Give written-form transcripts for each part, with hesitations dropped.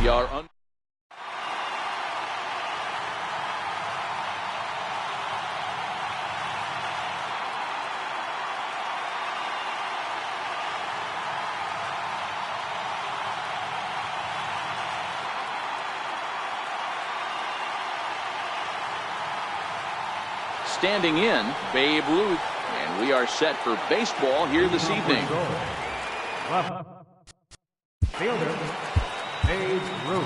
We are on. Standing in, Babe Ruth, and we are set for baseball here this evening. Fielder, Babe Ruth.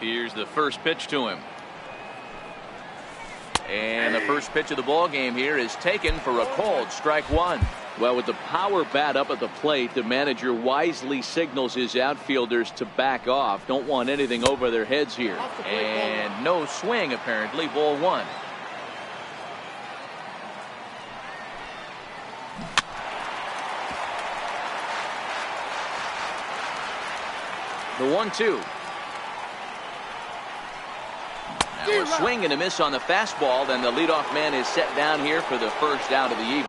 Here's the first pitch to him. And the first pitch of the ball game here is taken for a called strike one. Well, with the power bat up at the plate, the manager wisely signals his outfielders to back off. Don't want anything over their heads here. And no swing, apparently. Ball one. The 1-2. Now a swing and a miss on the fastball. Then the leadoff man is set down here for the first out of the evening.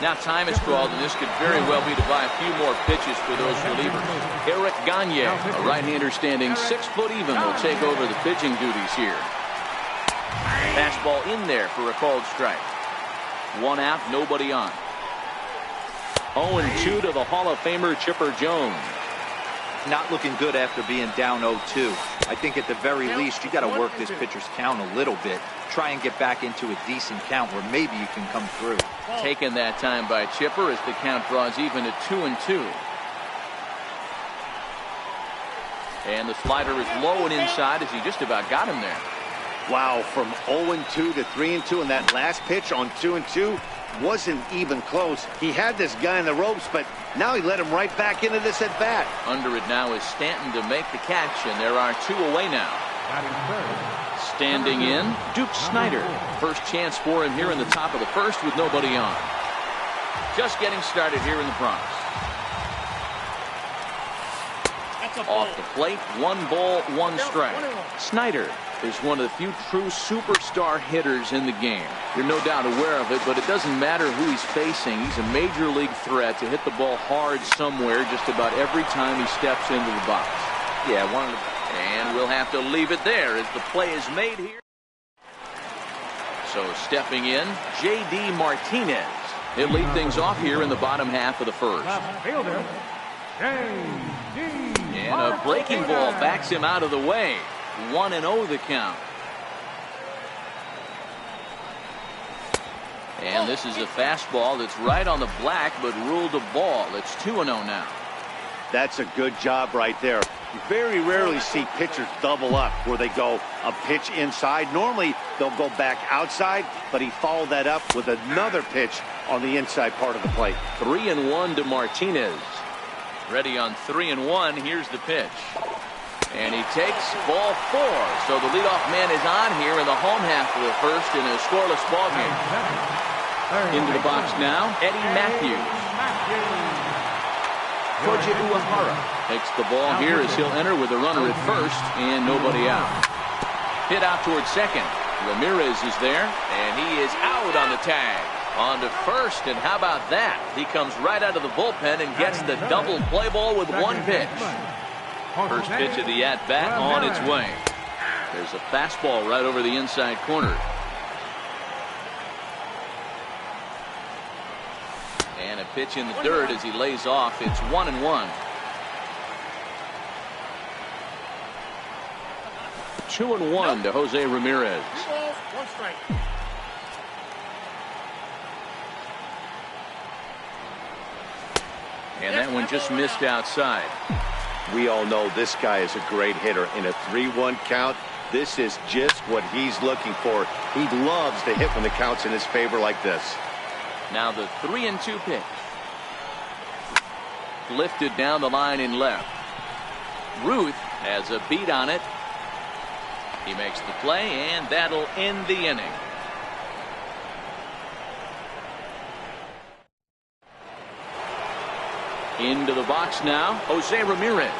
Now time is called, and this could very well be to buy a few more pitches for those relievers. Eric Gagne, a right-hander standing 6 foot even, will take over the pitching duties here. Fastball in there for a called strike. 1 out, nobody on. 0-2 to the Hall of Famer Chipper Jones. Not looking good after being down 0-2. I think at the very least you got to work this pitcher's count a little bit. Try and get back into a decent count where maybe you can come through. Taken that time by Chipper as the count draws even at 2-2. And the slider is low and inside as he just about got him there. Wow, from 0-2 to 3-2, and that last pitch on 2-2 wasn't even close. He had this guy in the ropes, but now he let him right back into this at bat. Under it now is Stanton to make the catch, and there are 2 away now. Standing in, Duke Snider. First chance for him here in the top of the first with nobody on. Just getting started here in the Bronx. Off the plate, 1 ball, 1 strike. Snider is one of the few true superstar hitters in the game. You're no doubt aware of it, but it doesn't matter who he's facing. He's a major league threat to hit the ball hard somewhere just about every time he steps into the box. Yeah, and we'll have to leave it there as the play is made here. So stepping in, J.D. Martinez. He'll lead things off here in the bottom half of the first. Fielder, J.D. And a breaking ball backs him out of the way. 1-0 the count. And this is a fastball that's right on the black but ruled a ball. It's 2-0 now. That's a good job right there. You very rarely see pitchers double up where they go a pitch inside. Normally they'll go back outside, but he followed that up with another pitch on the inside part of the plate. 3-1 to Martinez. Ready on 3-1. Here's the pitch. And he takes ball 4. So the leadoff man is on here in the home half of the first in a scoreless ball game. Into the box now, Eddie Matthews. Koji Uehara takes the ball here as he'll enter with a runner at first and nobody out. Hit out towards second. Ramirez is there, and he is out on the tag. On to first, and how about that? He comes right out of the bullpen and gets the double play ball with 1 pitch. First pitch of the at-bat on its way. There's a fastball right over the inside corner. And a pitch in the dirt as he lays off. It's 1-1. 2-1 to Jose Ramirez. 1 strike. And that one just missed outside. We all know this guy is a great hitter. In a 3-1 count, this is just what he's looking for. He loves to hit when the count's in his favor like this. Now the 3-2 pitch. Lifted down the line in left. Ruth has a beat on it. He makes the play, and that'll end the inning. Into the box now, Jose Ramirez.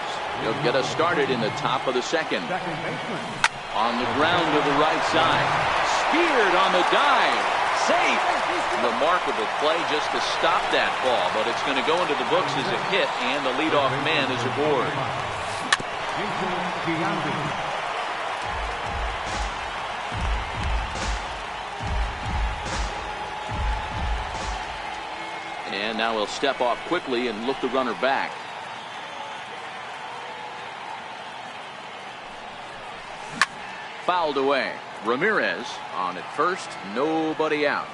He'll get us started in the top of the second. Second baseman. On the ground to the right side. Speared on the dive. Safe. Remarkable play just to stop that ball, but it's going to go into the books as a hit, and the leadoff man is aboard. And now he'll step off quickly and look the runner back. Fouled away. Ramirez on at first, nobody out.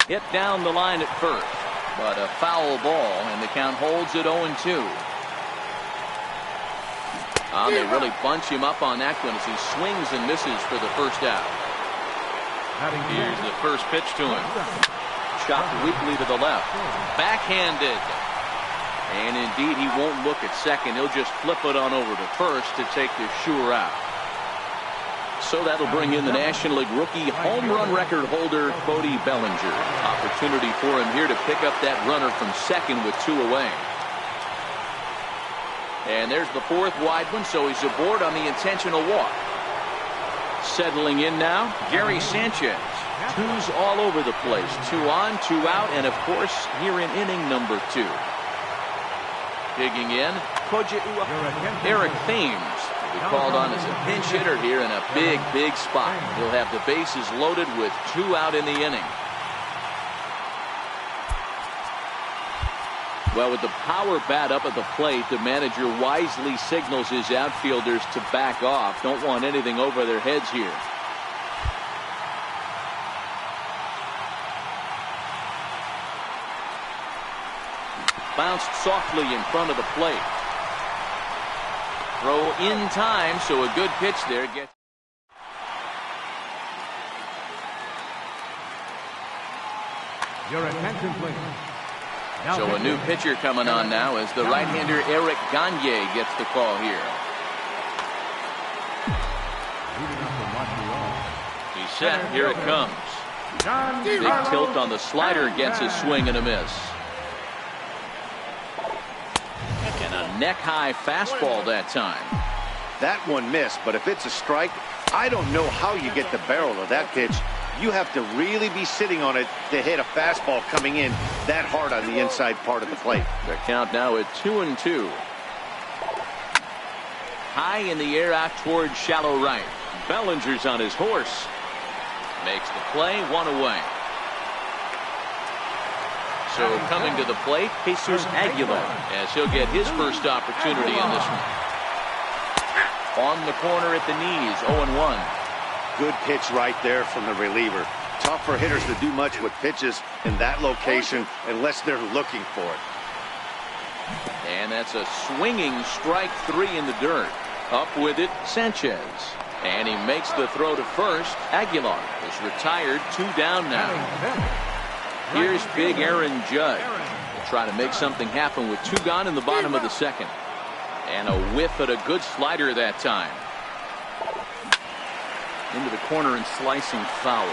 Hit down the line at first, but a foul ball, and the count holds at 0-2. They really bunch him up on that one as he swings and misses for the first out. Here's the first pitch to him. Chopped weakly to the left. Backhanded. And indeed, he won't look at second. He'll just flip it on over to first to take the sure out. So that'll bring in the National League rookie home run record holder, Cody Bellinger. Opportunity for him here to pick up that runner from second with 2 away. And there's the fourth wide one, so he's aboard on the intentional walk. Settling in now, Gary Sanchez. 2s all over the place. 2 on, 2 out, and of course, here in inning number 2. Digging in, Eric Thames will be called on as a pinch hitter here in a big, big spot. He'll have the bases loaded with 2 out in the inning. Well, with the power bat up at the plate, the manager wisely signals his outfielders to back off. Don't want anything over their heads here. Bounced softly in front of the plate. Throw in time, so a good pitch there. Your attention, please. So a new pitcher coming on now as the right-hander Eric Gagne gets the call here. He's set. Here it comes. Big tilt on the slider, gets a swing and a miss. And a neck-high fastball that time. That one missed, but if it's a strike, I don't know how you get the barrel of that pitch. You have to really be sitting on it to hit a fastball coming in that hard on the inside part of the plate. The count now at 2-2. High in the air out toward shallow right. Bellinger's on his horse. Makes the play, 1 away. So coming to the plate, Jesus Aguilar, as he'll get his first opportunity in this one. On the corner at the knees, 0-1. Good pitch right there from the reliever. Tough for hitters to do much with pitches in that location unless they're looking for it. And that's a swinging strike 3 in the dirt. Up with it, Sanchez. And he makes the throw to first. Aguilar is retired, 2 down now. Here's big Aaron Judge. Will try to make something happen with 2 gone in the bottom of the second. And a whiff at a good slider that time. Into the corner and slicing foul.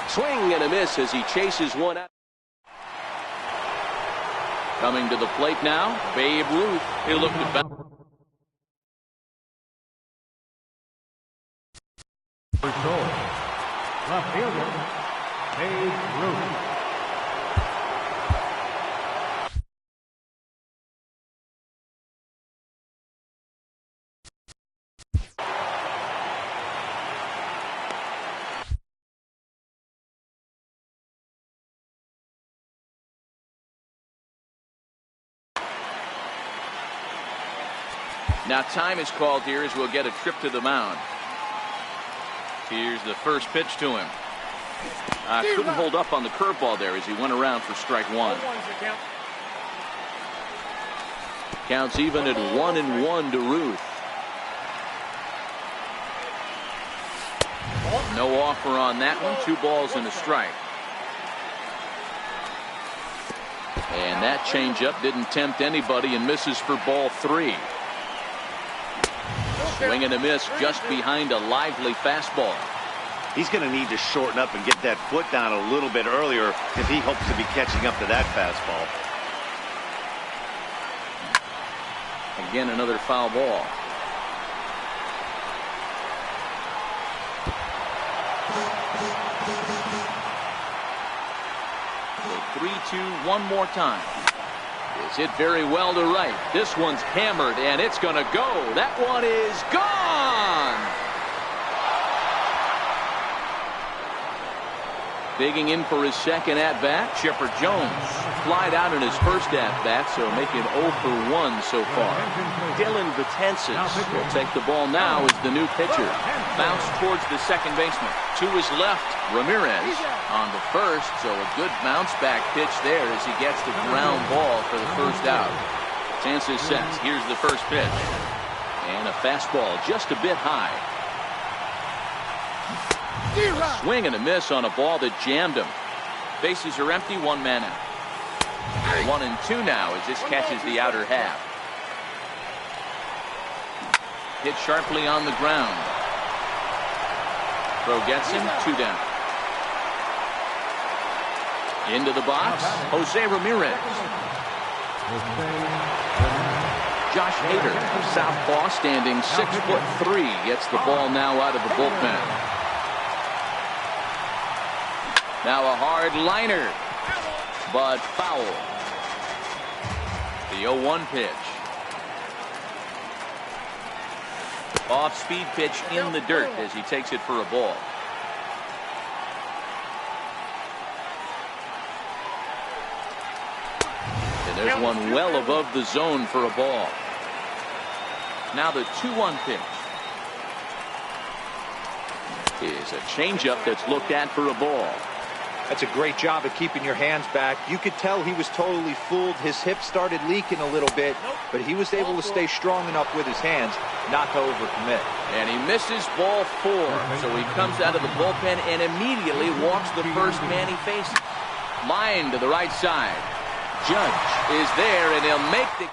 Swing and a miss as he chases one out. Coming to the plate now, Babe Ruth. He'll look to bounce. Left fielder, Babe Ruth. Now time is called here as we'll get a trip to the mound. Here's the first pitch to him. Couldn't hold up on the curveball there as he went around for strike 1. Counts even at 1-1 to Ruth. No offer on that one. 2 balls and a strike. And that changeup didn't tempt anybody and misses for ball 3. Swing and a miss just behind a lively fastball. He's going to need to shorten up and get that foot down a little bit earlier if he hopes to be catching up to that fastball. Again, another foul ball. So 3-2 one more time. It's hit very well to right. This one's hammered, and it's going to go. That one is gone. Digging in for his second at-bat, Chipper Jones. Flied out in his first at-bat, so making 0 for 1 so far. Dylan Betances will take the ball now as the new pitcher. Bounce towards the second baseman. To his left, Ramirez on the first, so a good bounce-back pitch there as he gets the ground ball for the first out. Betances sets. Here's the first pitch. And a fastball just a bit high. A swing and a miss on a ball that jammed him. Bases are empty, one man out. 1-2 now as this catches the outer half. Hit sharply on the ground. Throw gets him, 2 down. Into the box, Jose Ramirez. Josh Hader, southpaw, standing 6'3", gets the ball now out of the bullpen. Now a hard liner, but foul. The 0-1 pitch. Off-speed pitch in the dirt as he takes it for a ball. And there's one well above the zone for a ball. Now the 2-1 pitch is a changeup that's looked at for a ball. That's a great job of keeping your hands back. You could tell he was totally fooled. His hip started leaking a little bit, but he was able to stay strong enough with his hands not to overcommit. And he misses ball 4, so he comes out of the bullpen and immediately walks the first man he faces. Line to the right side. Judge is there, and he'll make the...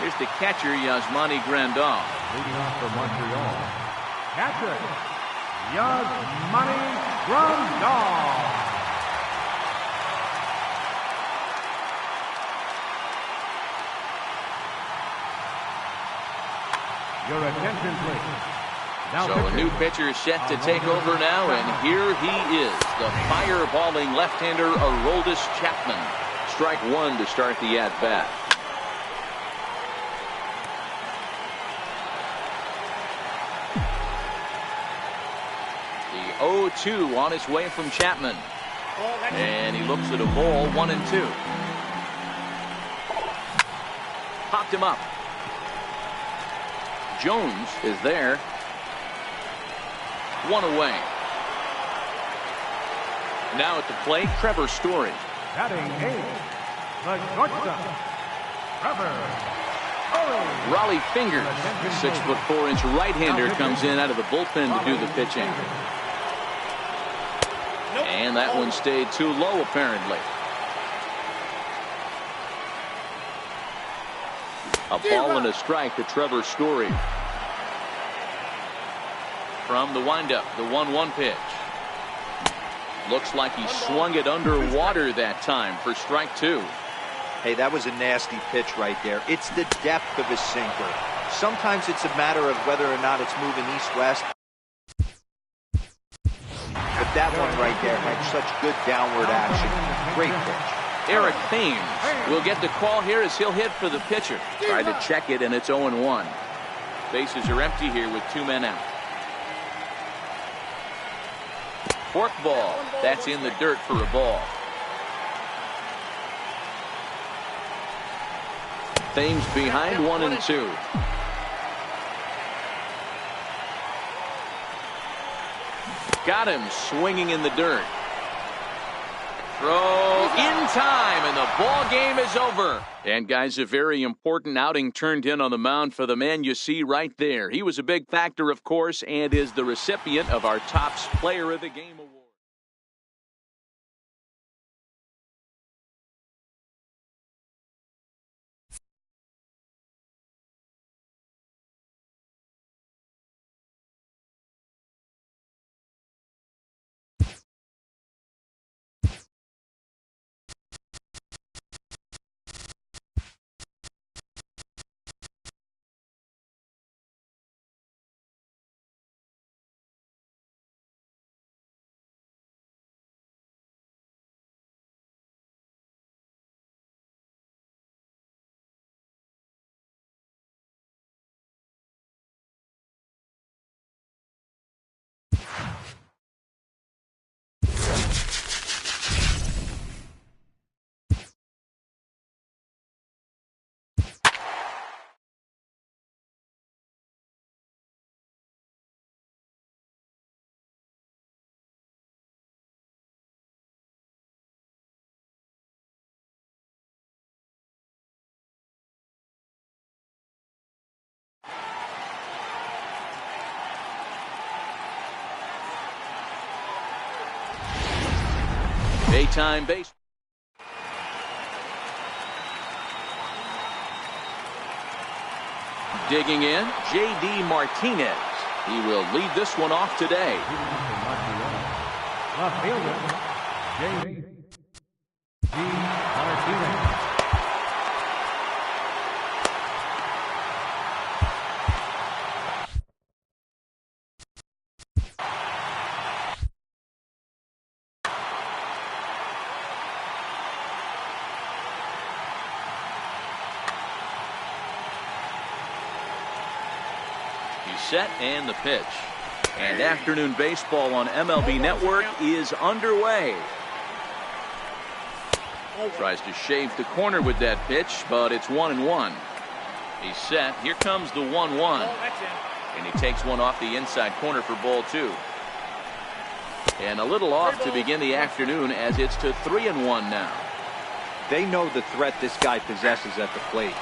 Here's the catcher, Yasmani Grandal. Leading off for Montreal, catcher, Yasmani Grandal. Your attention, please. Now So a new pitcher is set to take over now, and here he is, the fireballing left-hander Aroldis Chapman. Strike 1 to start the at-bat. The 0-2 on its way from Chapman. And he looks at a ball, 1-2. Popped him up. Jones is there. 1 away. Now at the plate, Trevor Story. batting 8, the shortstop, Trevor Story. Raleigh Fingers, the 6'4" right-hander, comes in out of the bullpen to do the pitching. And that one stayed too low, apparently. A ball and a strike to Trevor Story. From the windup, the 1-1 pitch. Looks like he swung it underwater that time for strike 2. Hey, that was a nasty pitch right there. It's the depth of his sinker. Sometimes it's a matter of whether or not it's moving east-west. But that one right there had such good downward action. Great pitch. Eric Thames will get the call here as he'll hit for the pitcher. Try to check it, and it's 0-1. Bases are empty here with 2 men out. Fork ball. That's in the dirt for a ball. Thames behind 1-2. Got him swinging in the dirt. Throw in time, and the ball game is over. And guys, a very important outing turned in on the mound for the man you see right there. He was a big factor, of course, and is the recipient of our Topps Player of the Game award. Daytime base. Digging in, J.D. Martinez. He will lead this one off today. The fielder, J.D. Martinez. Set and the pitch. And afternoon baseball on MLB Network is underway. Tries to shave the corner with that pitch, but it's 1-1. He's set. Here comes the 1-1. And he takes one off the inside corner for ball 2. And a little off to begin the afternoon as it's to 3-1 now. They know the threat this guy possesses at the plate.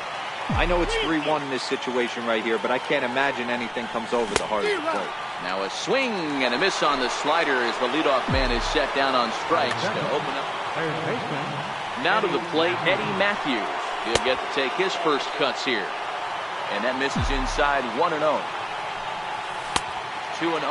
I know it's 3-1 in this situation right here, but I can't imagine anything comes over the heart of the plate. Now a swing and a miss on the slider as the leadoff man is set down on strikes to open up. Now to the plate, Eddie Matthews. He'll get to take his first cuts here. And that misses inside 1-0. 2-0.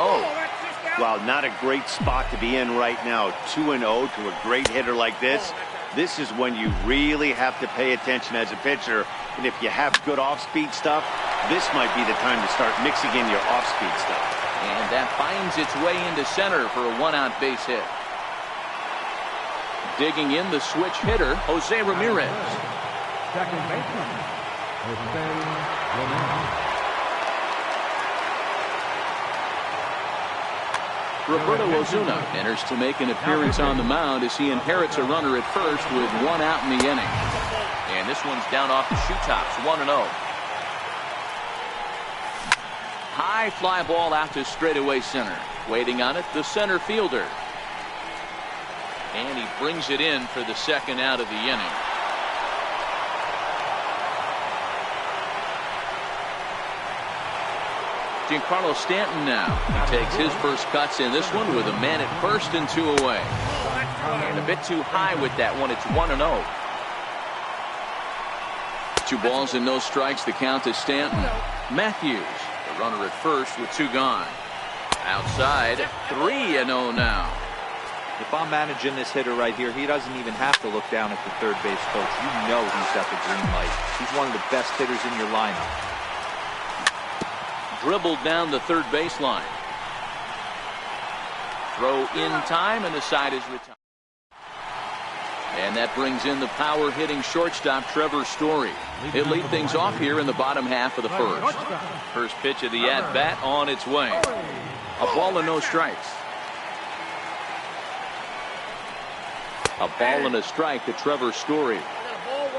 Wow, not a great spot to be in right now. 2-0 to a great hitter like this. This is when you really have to pay attention as a pitcher. And if you have good off-speed stuff, this might be the time to start mixing in your off-speed stuff. And that finds its way into center for a one-out base hit. Digging in the switch hitter, Jose Ramirez. Second baseman, Jose Ramirez. Roberto Ozuna enters to make an appearance on the mound as he inherits a runner at first with 1 out in the inning. And this one's down off the shoe tops, 1-0. High fly ball out to straightaway center. Waiting on it, the center fielder. And he brings it in for the second out of the inning. Giancarlo Stanton now. He takes his first cuts in this one with a man at first and 2 away. And a bit too high with that one. It's 1-0. 2 balls and no strikes. The count to Stanton. Matthews, the runner at first with 2 gone. Outside, 3-0 now. If I'm managing this hitter right here, he doesn't even have to look down at the third base coach. You know he's got the green light. He's one of the best hitters in your lineup. Dribbled down the third baseline. Throw in time, and the side is retired. And that brings in the power-hitting shortstop, Trevor Story. He'll lead things off here in the bottom half of the first. First pitch of the at-bat on its way. A ball and no strikes. A ball and a strike to Trevor Story.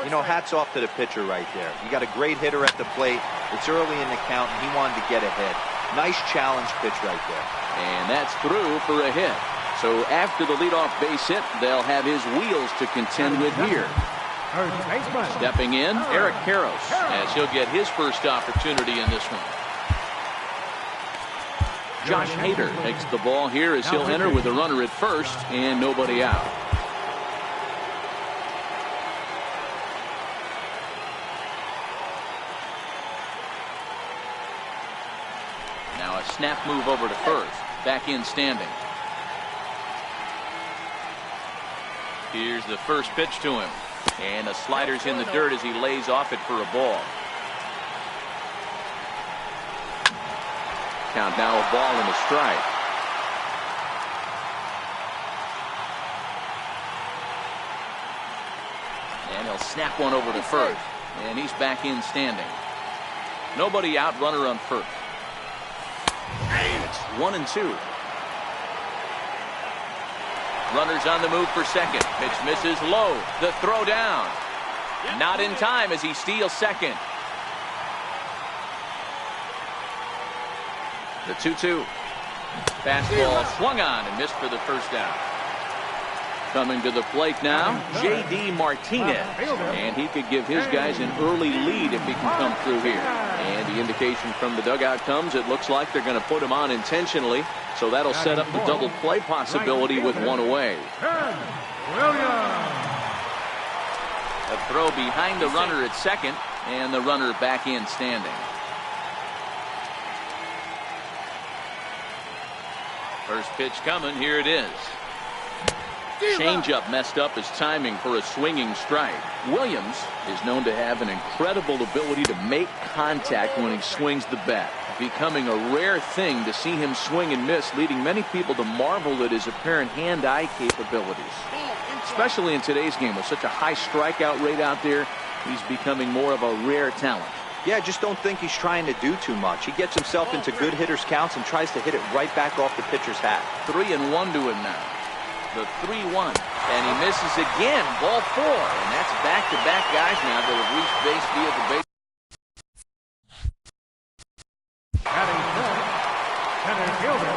You know, hats off to the pitcher right there. You got a great hitter at the plate. It's early in the count, and he wanted to get ahead. Nice challenge pitch right there. And that's through for a hit. So after the leadoff base hit, they'll have his wheels to contend with here. Stepping in, Eric Karros, as he'll get his first opportunity in this one. Josh Hader takes the ball here as he'll enter with a runner at first and nobody out. Now a snap move over to first. Back in standing. Here's the first pitch to him. And the slider's in the dirt as he lays off it for a ball. Count now, a ball and a strike. And he'll snap one over to first. And he's back in standing. Nobody out, runner on first. And it's 1-2. Runners on the move for second. Pitch misses low. The throw down. Not in time as he steals second. The 2-2. Fastball swung on and missed for the first down. Coming to the plate now, J.D. Martinez. And he could give his guys an early lead if he can come through here. And the indication from the dugout comes, it looks like they're going to put him on intentionally. So that'll set up the double play possibility with one away. A throw behind the runner at second, and the runner back in standing. First pitch coming, here it is. Changeup messed up his timing for a swinging strike. Williams is known to have an incredible ability to make contact when he swings the bat, becoming a rare thing to see him swing and miss, leading many people to marvel at his apparent hand-eye capabilities. Especially in today's game with such a high strikeout rate out there, he's becoming more of a rare talent. Yeah, I just don't think he's trying to do too much. He gets himself into good hitters' counts and tries to hit it right back off the pitcher's hat. 3-1 to him now. The 3-1, and he misses again. Ball 4, and that's back-to-back guys now that have reached base via the base. Batting center fielder,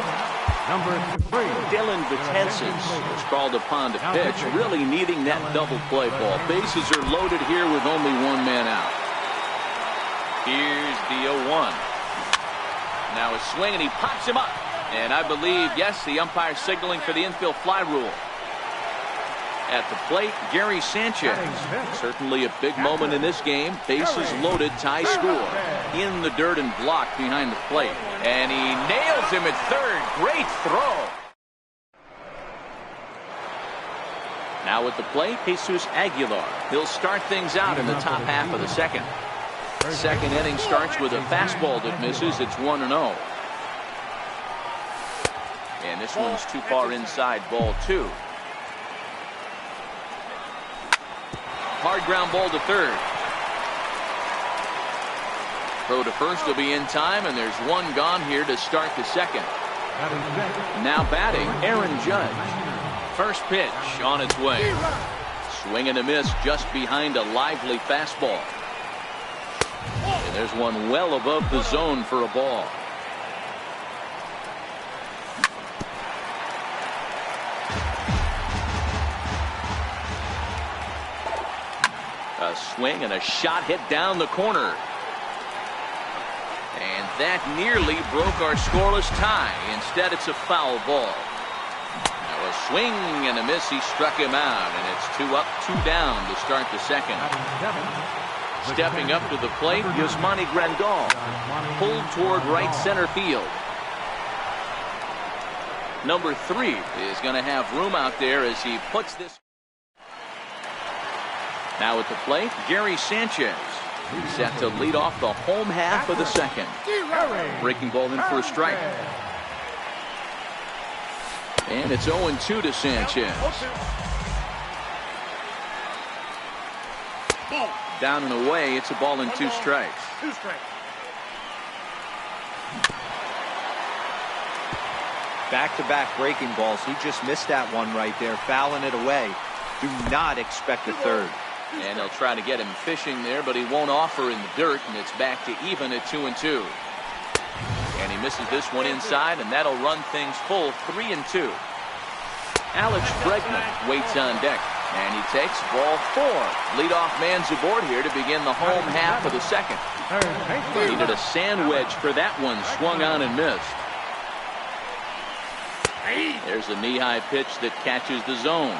number 3. Dylan Betances was called upon to pitch, really needing that double play ball. Bases are loaded here with only one man out. Here's the 0-1. Now a swing, and he pops him up. And I believe, yes, the umpire signaling for the infield fly rule. At the plate, Gary Sanchez. Certainly a big moment in this game. Bases loaded, tie score. In the dirt and blocked behind the plate. And he nails him at third. Great throw. Now at the plate, Jesus Aguilar. He'll start things out in the top half of the second. Second inning starts with a fastball that misses. It's 1-0. And this one's too far inside, ball 2. Hard ground ball to third. Throw to first will be in time, and there's one gone here to start the second. Now batting, Aaron Judge. First pitch on its way. Swing and a miss just behind a lively fastball. And there's one well above the zone for a ball. A swing and a shot hit down the corner. And that nearly broke our scoreless tie. Instead, it's a foul ball. Now a swing and a miss. He struck him out, and it's 2 up, 2 down to start the second. Stepping up to the plate, Yasmani Grandal, pulled toward right center field. Number 3 is going to have room out there as he puts this. Now at the plate, Gary Sanchez. He's set to lead off the home half of the second. Breaking ball in for a strike. And it's 0-2 to Sanchez. Down and away, it's a ball and 2 strikes. Back-to-back breaking balls. He just missed that one right there, fouling it away. Do not expect a third. And they'll try to get him fishing there, but he won't offer in the dirt, and it's back to even at 2-2. And he misses this one inside, and that'll run things full 3-2. Alex Bregman waits on deck, and he takes ball 4. Leadoff man's aboard here to begin the home half of the second. Needed a sand wedge for that one, swung on and missed. There's a knee-high pitch that catches the zone.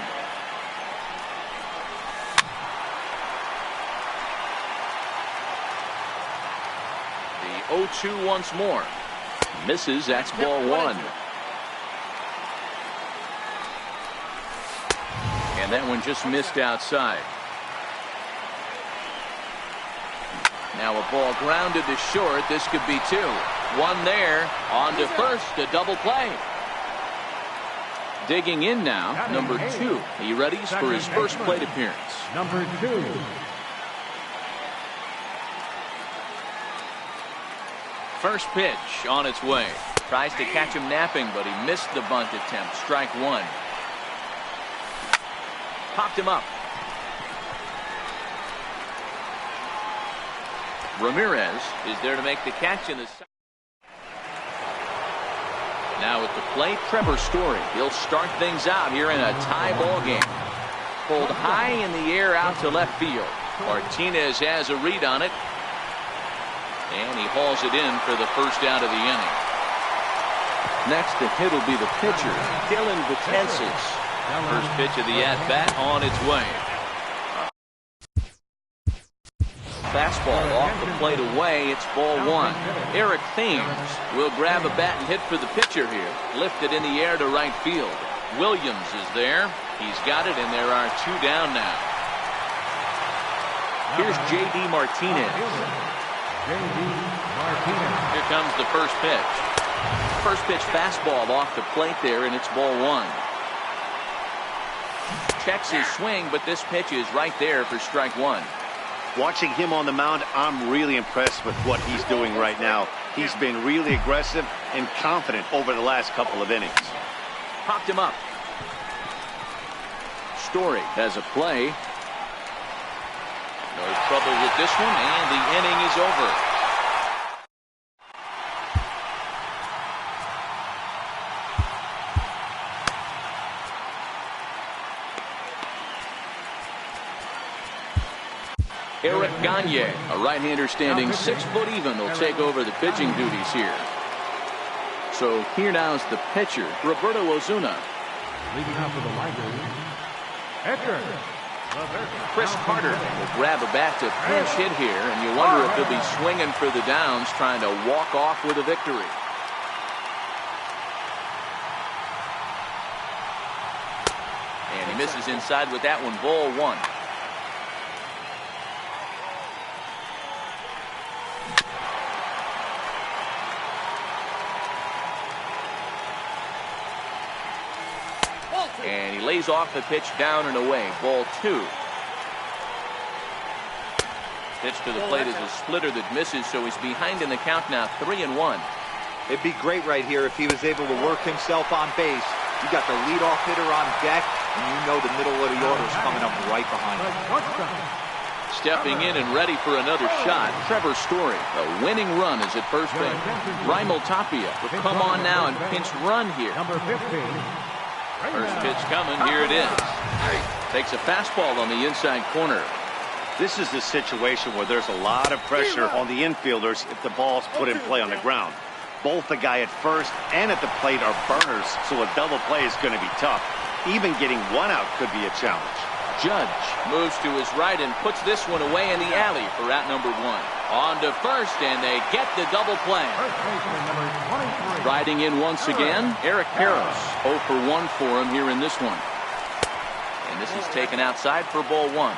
The 0-2 once more. Misses, that's ball 1. And that one just missed outside. Now a ball grounded to short. This could be 2. One there, on to first, a double play. Digging in now, number 2. He readies for his first plate appearance. Number 2. First pitch on its way. Tries to catch him napping, but he missed the bunt attempt. Strike 1. Popped him up. Ramirez is there to make the catch in the second. Now at the plate, Trevor Story. He'll start things out here in a tie ball game. Pulled high in the air out to left field. Martinez has a read on it. And he hauls it in for the first out of the inning. Next to hit will be the pitcher, Dylan Vitensis. First pitch of the at-bat on its way. Fastball off the plate away. It's ball one. Eric Thames will grab a bat and hit for the pitcher here. Lifted in the air to right field. Williams is there. He's got it, and there are two down now. Here's J.D. Martinez. Here comes the first pitch. First pitch fastball off the plate there, and it's ball one. Checks his swing, but this pitch is right there for strike one. Watching him on the mound, I'm really impressed with what he's doing right now. He's been really aggressive and confident over the last couple of innings. Popped him up. Story has a play. No trouble with this one, and the inning is over. Eric Gagne, a right-hander standing 6 foot even, will take over the pitching duties here. So here now is the pitcher, Roberto Ozuna. Leading off with the Lightning, Edgar. Chris Carter will grab a bat to pinch hit here, and you wonder if he'll be swinging for the downs, trying to walk off with a victory. And he misses inside with that one, ball one. And he lays off the pitch down and away. Ball two. Pitch to the plate is a splitter that misses, so he's behind in the count now, 3-1. It'd be great right here if he was able to work himself on base. You got the leadoff hitter on deck, and you know the middle of the order is coming up right behind him. Stepping in and ready for another shot, Trevor Story. A winning run is at first base. Raimel Tapia will come on now and pinch run here. Number 15. First pitch coming, here it is. Takes a fastball on the inside corner. This is the situation where there's a lot of pressure on the infielders if the ball's put in play on the ground. Both the guy at first and at the plate are burners, so a double play is going to be tough. Even getting one out could be a challenge. Judge moves to his right and puts this one away in the alley for out number one. On to first, and they get the double play. Riding in once again, Eric Karros. 0 for 1 for him here in this one. And this is taken outside for ball one.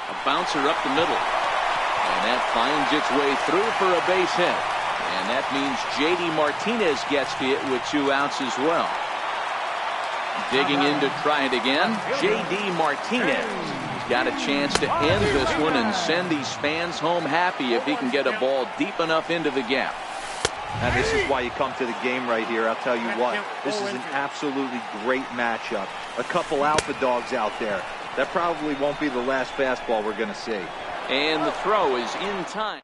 A bouncer up the middle. And that finds its way through for a base hit. And that means J.D. Martinez gets hit with 2 outs as well. Digging in to try it again, J.D. Martinez. He's got a chance to end this one and send these fans home happy if he can get a ball deep enough into the gap. And this is why you come to the game right here. I'll tell you what, this is an absolutely great matchup. A couple alpha dogs out there. That probably won't be the last fastball we're going to see. And the throw is in time.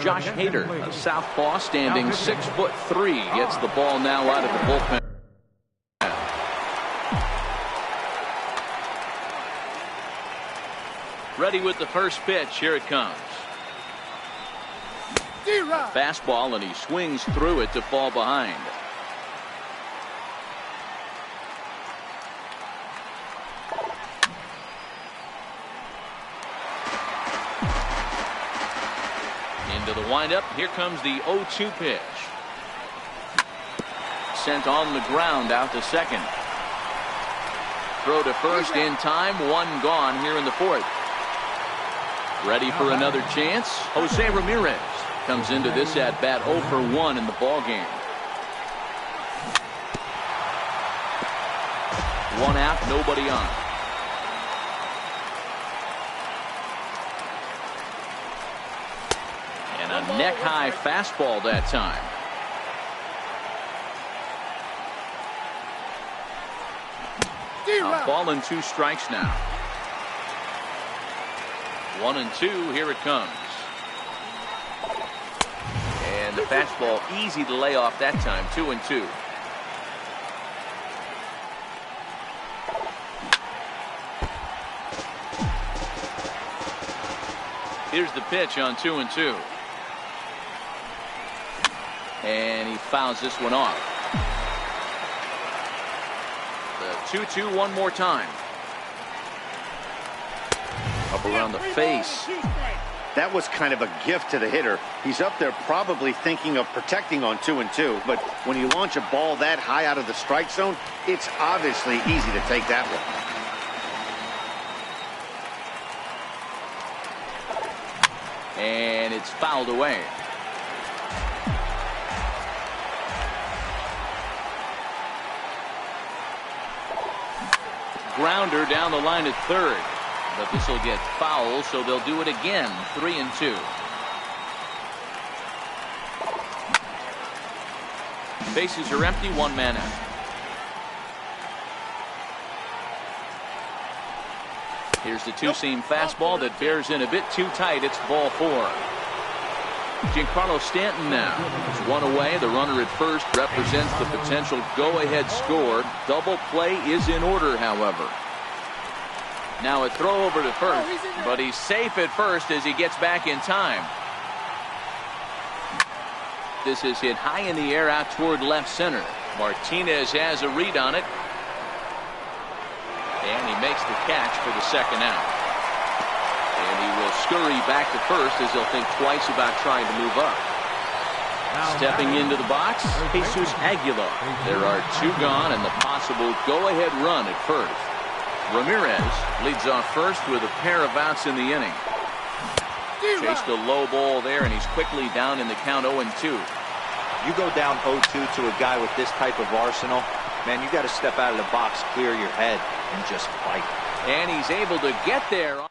Josh Hader, a southpaw standing 6'3", gets the ball now out of the bullpen. Ready with the first pitch. Here it comes. Fastball, and he swings through it to fall behind. Into the windup. Here comes the 0-2 pitch. Sent on the ground out to second. Throw to first in time. 1 gone here in the 4th. Ready for another chance. Jose Ramirez comes into this at bat 0 for 1 in the ball game. 1 out, nobody on. And a neck-high fastball that time. A ball and 2 strikes now. 1 and 2. Here it comes. And the fastball easy to lay off that time. 2 and 2. Here's the pitch on 2-2. And he fouls this one off. The 2-2 one more time. Up around the face. That was kind of a gift to the hitter. He's up there probably thinking of protecting on 2-2, but when you launch a ball that high out of the strike zone, it's obviously easy to take that one. And it's fouled away. Grounder down the line at third. But this will get fouled, so they'll do it again. 3-2. Bases are empty, one man out. Here's the two-seam fastball that bears in a bit too tight. It's ball 4. Giancarlo Stanton now is one away. The runner at first represents the potential go-ahead score. Double play is in order, however. Now a throw over to first, but he's safe at first as he gets back in time. This is hit high in the air out toward left center. Martinez has a read on it. And he makes the catch for the second out. And he will scurry back to first as he'll think twice about trying to move up. Stepping into the box, Jesus Aguilar. There are 2 gone and the possible go-ahead run at first. Ramirez leads off first with a pair of outs in the inning. Chased a low ball there, and he's quickly down in the count 0-2. You go down 0-2 to a guy with this type of arsenal, man, you got to step out of the box, clear your head, and just fight. And he's able to get there.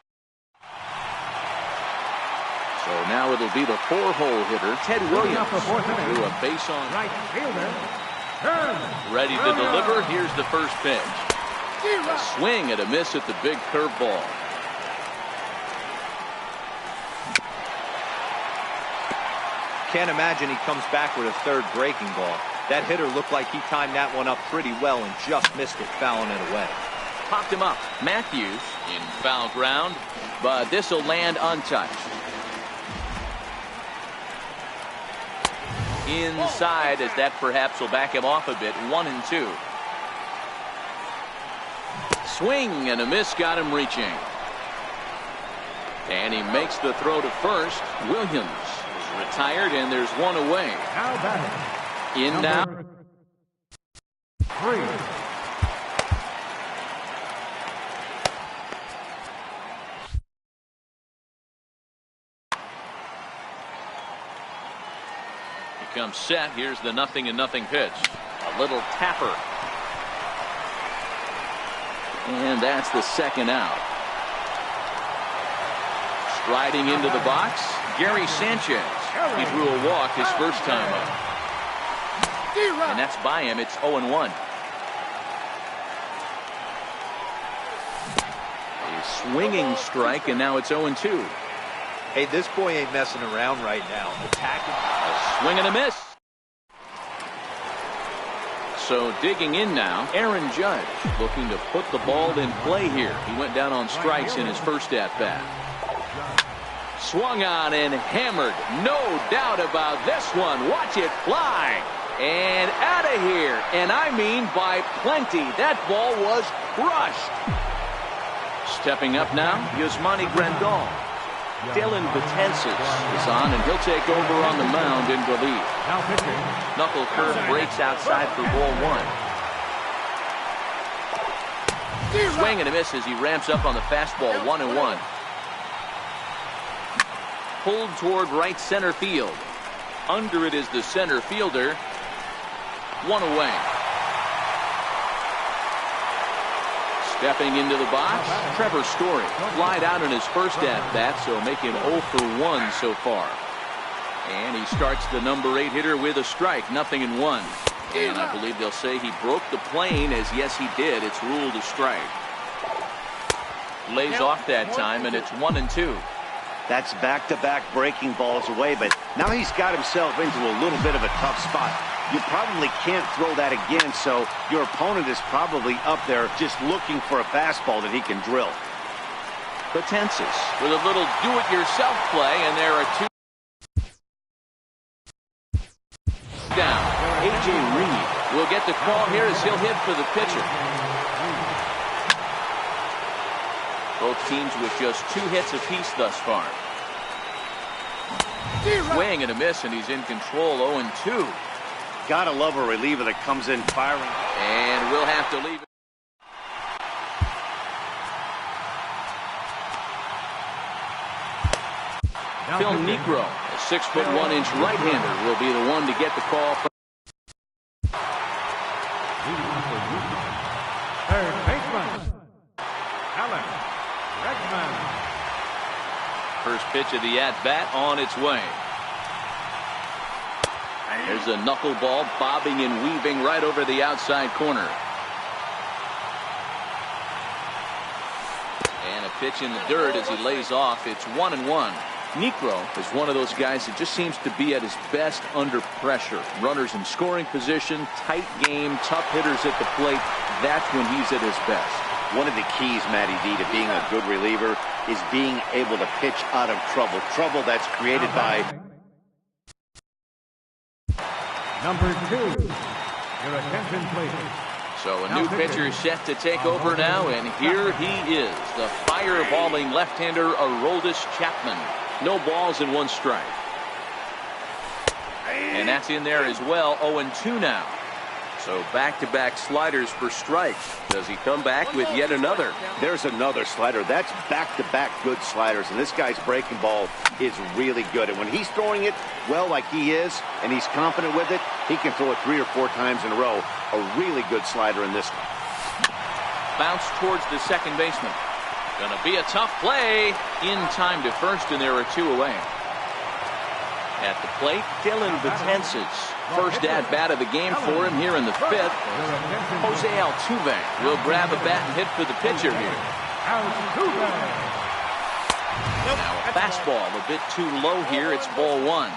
So now it'll be the 4-hole hitter, Ted Williams, through a base on Right fielder. ready to deliver. Here's the first pitch. A swing and a miss at the big curveball. Can't imagine he comes back with a third breaking ball. That hitter looked like he timed that one up pretty well and just missed it, fouling it away. Popped him up. Matthews in foul ground, but this will land untouched. Inside, as that perhaps will back him off a bit. 1-2. Swing and a miss got him reaching. And he makes the throw to first. Williams is retired, and there's one away. Now batting. In now. 3. He comes set. Here's the 0-0 pitch. A little tapper. And that's the second out. Striding into the box, Gary Sanchez. He drew a walk his first time up. And that's by him. It's 0-1. A swinging strike, and now it's 0-2. Hey, this boy ain't messing around right now. Attacking. A swing and a miss. So digging in now, Aaron Judge looking to put the ball in play here. He went down on strikes in his first at-bat. Swung on and hammered. No doubt about this one. Watch it fly. And out of here. And I mean by plenty. That ball was crushed. Stepping up now, Yasmani Grandal. Dylan Betances is on, and he'll take over on the mound in relief. Now pitching. Knuckle curve breaks outside for ball 1. Swing and a miss as he ramps up on the fastball. 1-1. Pulled toward right center field. Under it is the center fielder. 1 away. Stepping into the box, Trevor Story. Flied out in his first at-bat, so making 0 for 1 so far. And he starts the number 8 hitter with a strike, 0-1. And I believe they'll say he broke the plane, as yes he did. It's ruled a strike. Lays off that time, and it's 1-2. That's back-to-back breaking balls away, but now he's got himself into a little bit of a tough spot. You probably can't throw that again, so your opponent is probably up there just looking for a fastball that he can drill. Betances with a little do-it-yourself play, and there are two down. A.J. Reed will get the call here as he'll hit for the pitcher. Both teams with just 2 hits apiece thus far. Swing and a miss, and he's in control. 0-2. Gotta love a reliever that comes in firing. And we'll have to leave it. Phil Negro, a 6'1" right-hander, will be the one to get the call. Third baseman, Alex Redman. First pitch of the at-bat on its way. There's a knuckleball bobbing and weaving right over the outside corner. And a pitch in the dirt as he lays off. It's 1-1. Negro is one of those guys that just seems to be at his best under pressure. Runners in scoring position, tight game, tough hitters at the plate. That's when he's at his best. One of the keys, Matty V, to being a good reliever is being able to pitch out of trouble. Trouble that's created by... Number 2, your attention please. So a new pitcher set to take over now, and here he is, the fireballing left-hander Aroldis Chapman. No balls and 1 strike. And that's in there as well. 0-2 now. So back-to-back sliders for strikes. Does he come back with yet another? There's another slider. That's back-to-back good sliders. And this guy's breaking ball is really good. And when he's throwing it well like he is, and he's confident with it, he can throw it 3 or 4 times in a row. A really good slider in this one. Bounce towards the second baseman. Gonna be a tough play. In time to first, and there are 2 away. At the plate, Dylan Betances. First at-bat of the game for him here in the 5th. Jose Altuve will grab a bat and hit for the pitcher here. Now a fastball a bit too low here. It's ball 1.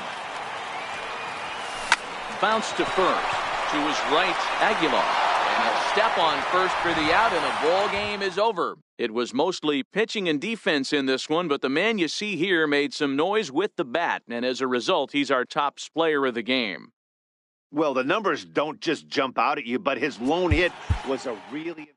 Bounce to first. To his right, Aguilar. And a step on first for the out, and the ball game is over. It was mostly pitching and defense in this one, but the man you see here made some noise with the bat, and as a result, he's our top player of the game. Well, the numbers don't just jump out at you, but his lone hit was a really...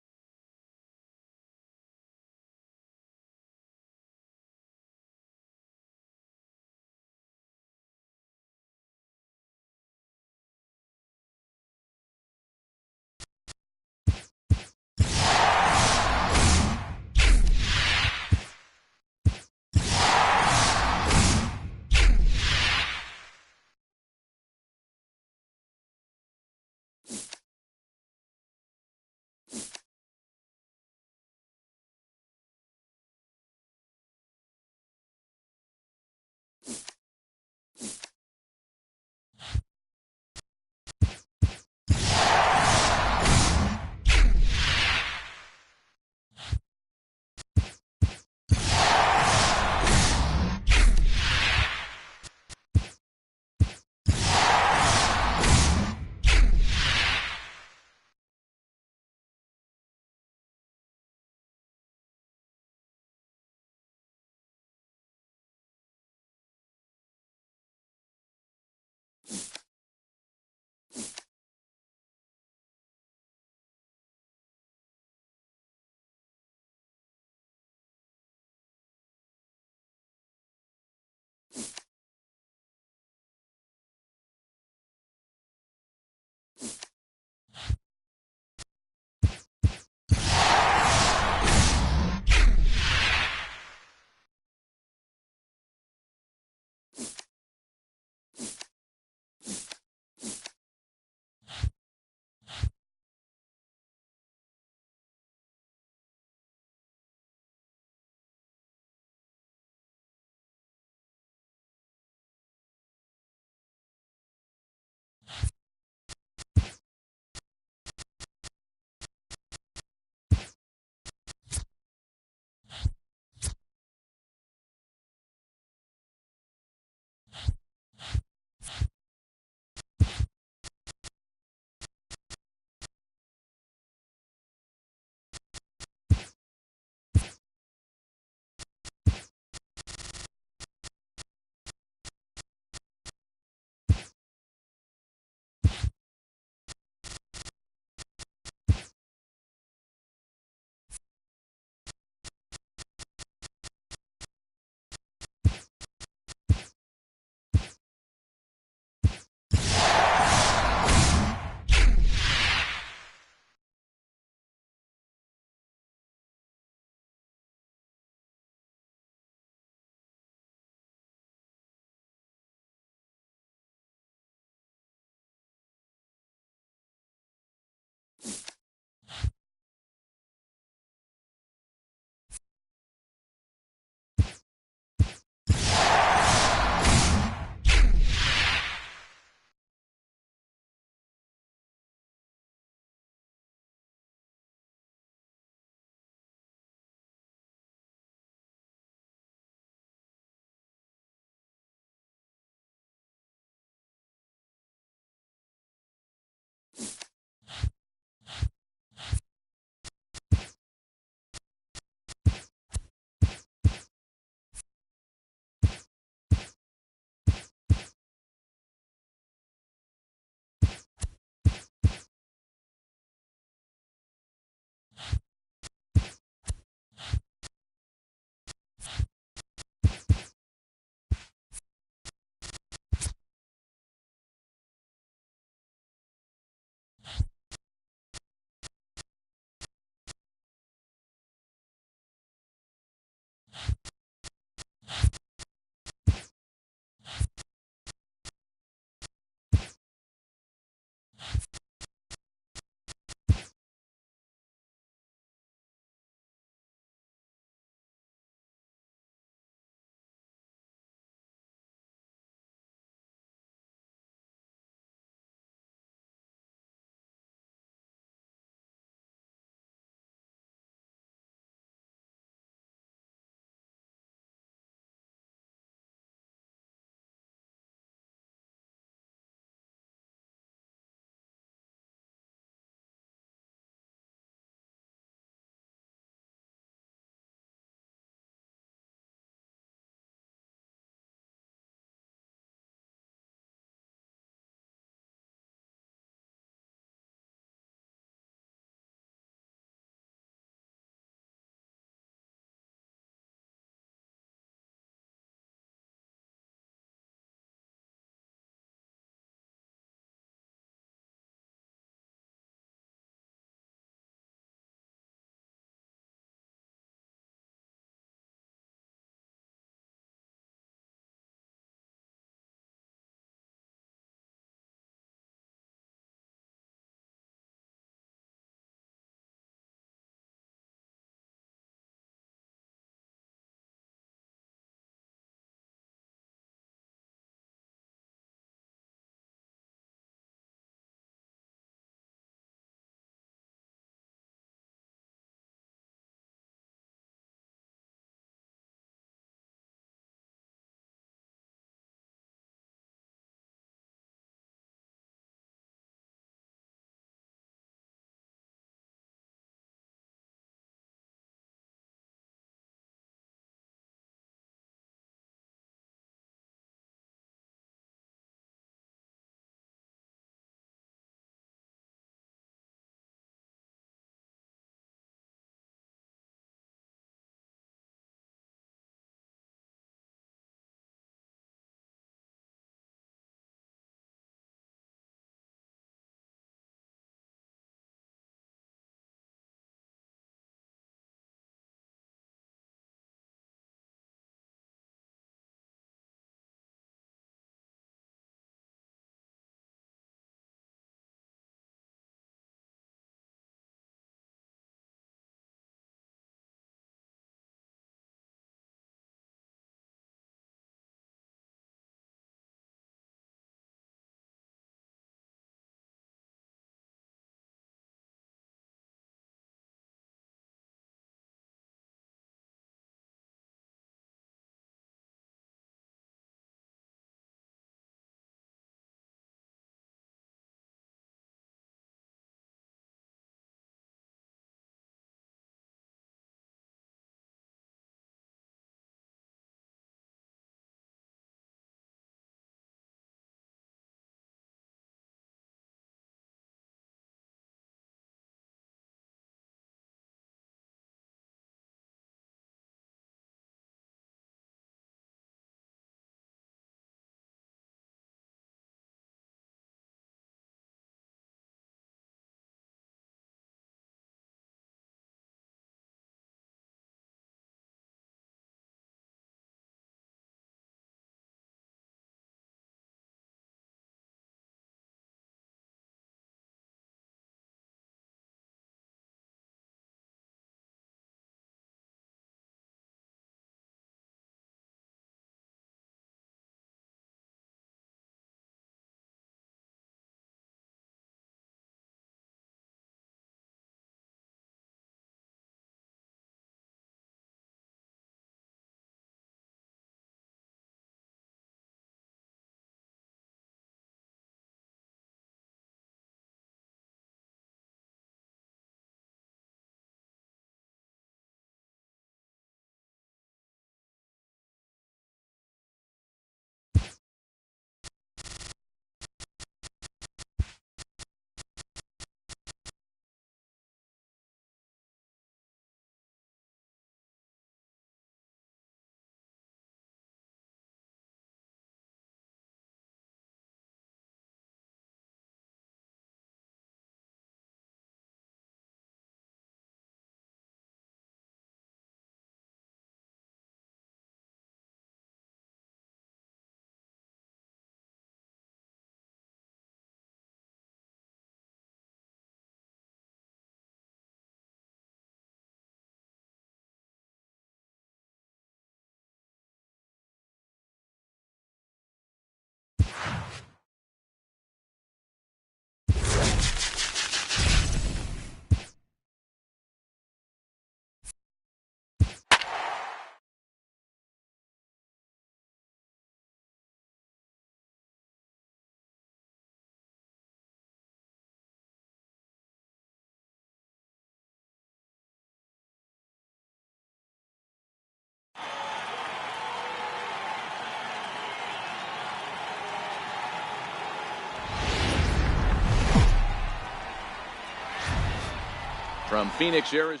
From Phoenix, Arizona.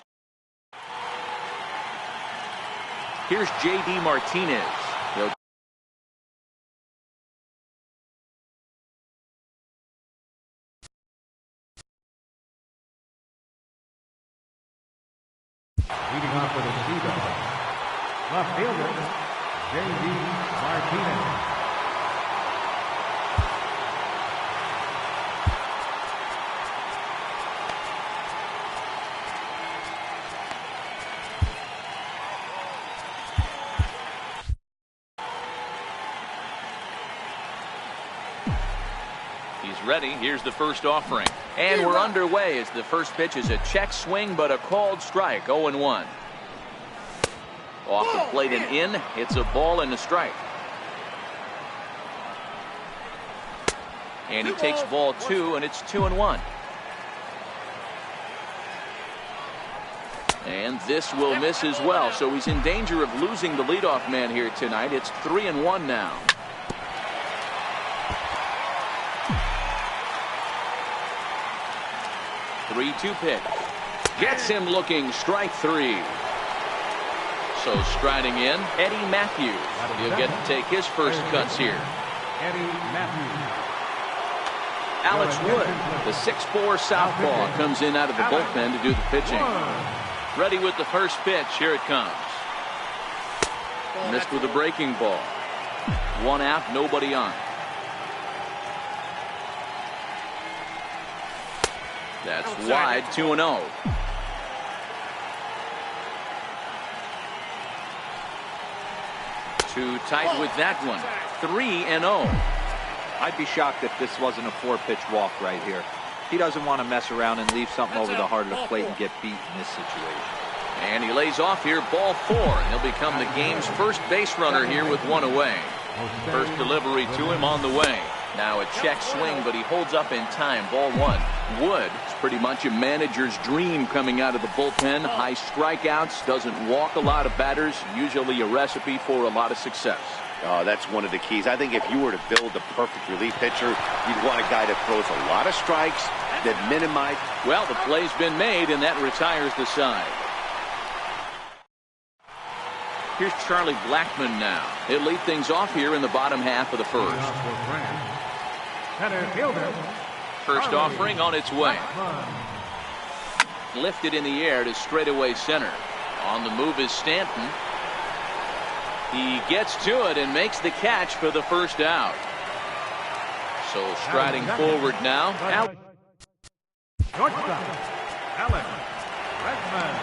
Here's J.D. Martinez. He'll leading off with a Seagull. Left fielder, J.D. Martinez. He's ready. Here's the first offering. And we're underway as the first pitch is a check swing, but a called strike. 0-1. Off the plate and in. It's a ball and a strike. And he takes ball 2, and it's 2-1. And this will miss as well. So he's in danger of losing the leadoff man here tonight. It's 3-1 now. 3-2 pitch. Gets him looking. Strike 3. So striding in, Eddie Matthews. He'll get to take his first cuts here. Eddie Matthews. Alex Wood, the 6'4" southpaw, comes in out of the bullpen to do the pitching. Ready with the first pitch. Here it comes. Missed with a breaking ball. 1 out, nobody on. That's wide, 2-0. Too tight with that one. 3-0. I'd be shocked if this wasn't a 4-pitch walk right here. He doesn't want to mess around and leave something over the heart of the plate and get beat in this situation. And he lays off here, ball 4, and he'll become the game's first base runner here with 1 away. First delivery to him on the way. Now a check swing, but he holds up in time. Ball 1. Wood is pretty much a manager's dream coming out of the bullpen. High strikeouts, doesn't walk a lot of batters, usually a recipe for a lot of success. Oh, that's one of the keys. I think if you were to build a perfect relief pitcher, you'd want a guy that throws a lot of strikes, that minimize. Well, the play's been made, and that retires the side. Here's Charlie Blackmon now. He'll lead things off here in the bottom half of the first. First offering on its way. Lifted in the air to straightaway center. On the move is Stanton. He gets to it and makes the catch for the first out. So striding forward now. Shortstop, Alex Redmond.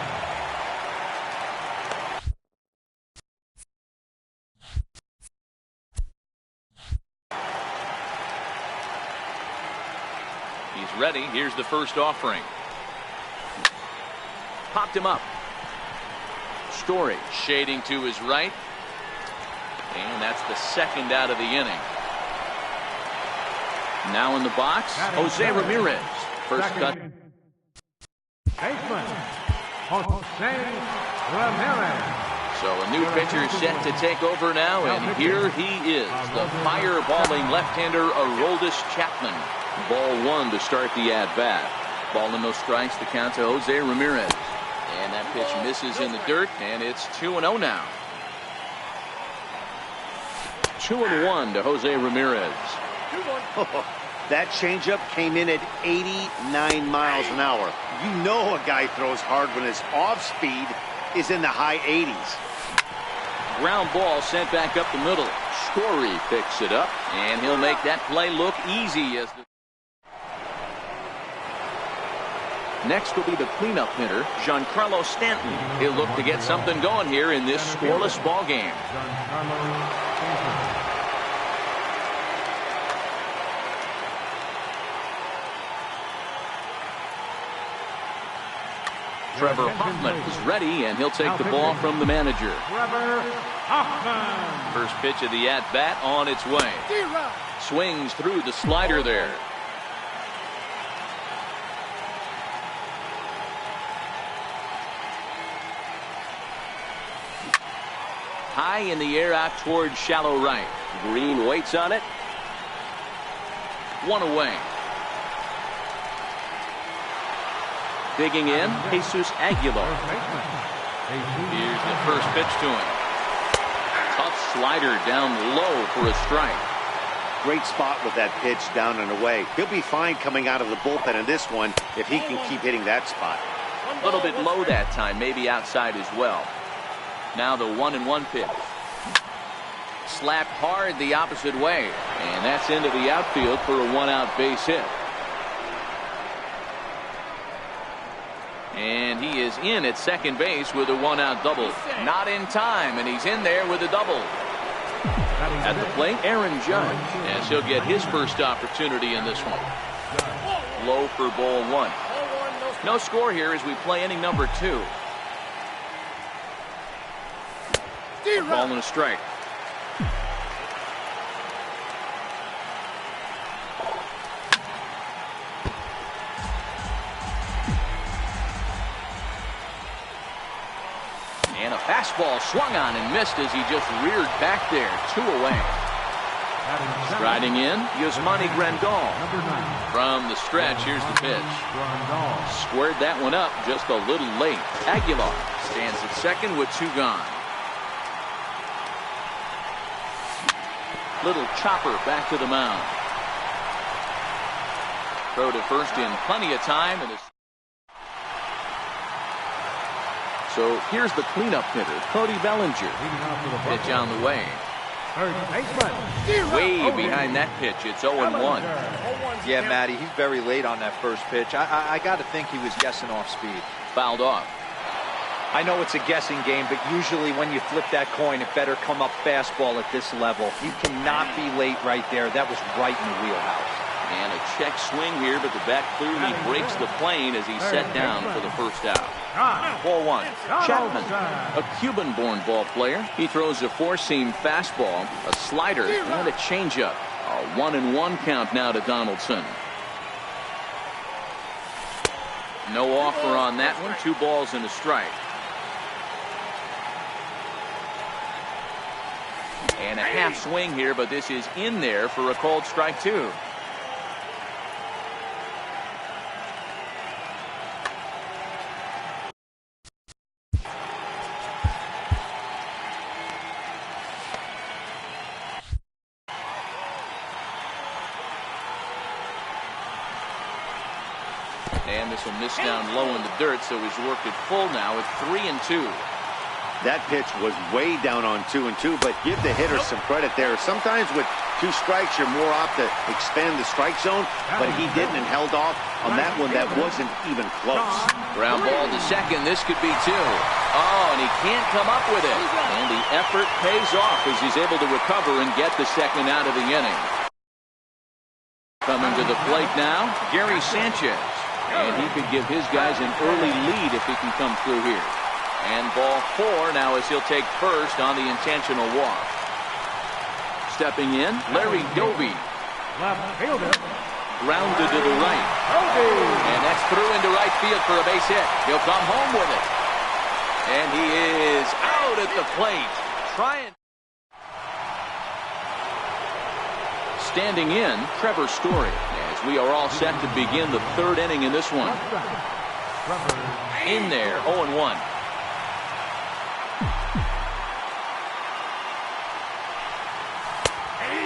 He's ready. Here's the first offering. Popped him up. Story shading to his right. And that's the second out of the inning. Now in the box, Jose Ramirez. First cut. Baseman, Jose Ramirez. So a new pitcher set to take over now, and here he is, the fireballing left-hander Aroldis Chapman. Ball 1 to start the at-bat. Ball and no strikes, the count to Jose Ramirez. And that pitch misses in the dirt, and it's 2-0 now. 2-1 to Jose Ramirez. That changeup came in at 89 miles an hour. You know a guy throws hard when his off speed is in the high 80s. Ground ball sent back up the middle. Story picks it up, and he'll make that play look easy. As next will be the cleanup hitter, Giancarlo Stanton. He'll look to get something going here in this scoreless ball game. Trevor Hoffman is ready, and he'll take the ball from the manager. Trevor Hoffman. First pitch of the at-bat on its way. Swings through the slider there. High in the air out towards shallow right. Green waits on it. 1 away. Digging in, Jesus Aguilar. Here's the first pitch to him. Tough slider down low for a strike. Great spot with that pitch down and away. He'll be fine coming out of the bullpen in this one if he can keep hitting that spot. A little bit low that time, maybe outside as well. Now the 1-1 pitch. Slapped hard the opposite way, and that's into the outfield for a 1-out base hit. And he is in at second base with a 1-out double. Not in time, and he's in there with a double. At the plate, Aaron Judge, as he'll get his first opportunity in this one. Low for ball one. No score here as we play inning number 2. A ball and a strike. And a fastball swung on and missed as he just reared back there. 2 away. Striding in, Yasmani Grandal. From the stretch, here's the pitch. Squared that one up just a little late. Aguilar stands at second with 2 gone. Little chopper back to the mound. Throw to first in plenty of time. And so here's the cleanup hitter, Cody Bellinger. Pitch on the way. Way behind that pitch. It's 0-1. Yeah, Matty, he's very late on that first pitch. I got to think he was guessing off speed. Fouled off. I know it's a guessing game, but usually when you flip that coin, it better come up fastball at this level. You cannot be late right there. That was right in the wheelhouse. And a check swing here, but the bat clearly breaks the plane as he's set down for the first out. Ball one. Chapman, a Cuban-born ball player. He throws a 4-seam fastball, a slider, and a changeup. A 1-1 count now to Donaldson. No offer on that one. 2 balls and a strike. And a half swing here, but this is in there for a called strike 2. And this will miss down low in the dirt, so he's worked it full now at 3-2. That pitch was way down on 2-2, but give the hitter some credit there. Sometimes with 2 strikes, you're more apt to expand the strike zone, but he didn't and held off on that one that wasn't even close. Ground ball to second. This could be 2. Oh, and he can't come up with it. And the effort pays off as he's able to recover and get the second out of the inning. Coming to the plate now, Gary Sanchez. And he could give his guys an early lead if he can come through here. And ball 4 now as he'll take first on the intentional walk. Stepping in, Larry Doby. Left fielder. Grounded to the right. And that's through into right field for a base hit. He'll come home with it. And he is out at the plate. Trying. Standing in, Trevor Story. As we are all set to begin the 3rd inning in this one. In there, 0-1.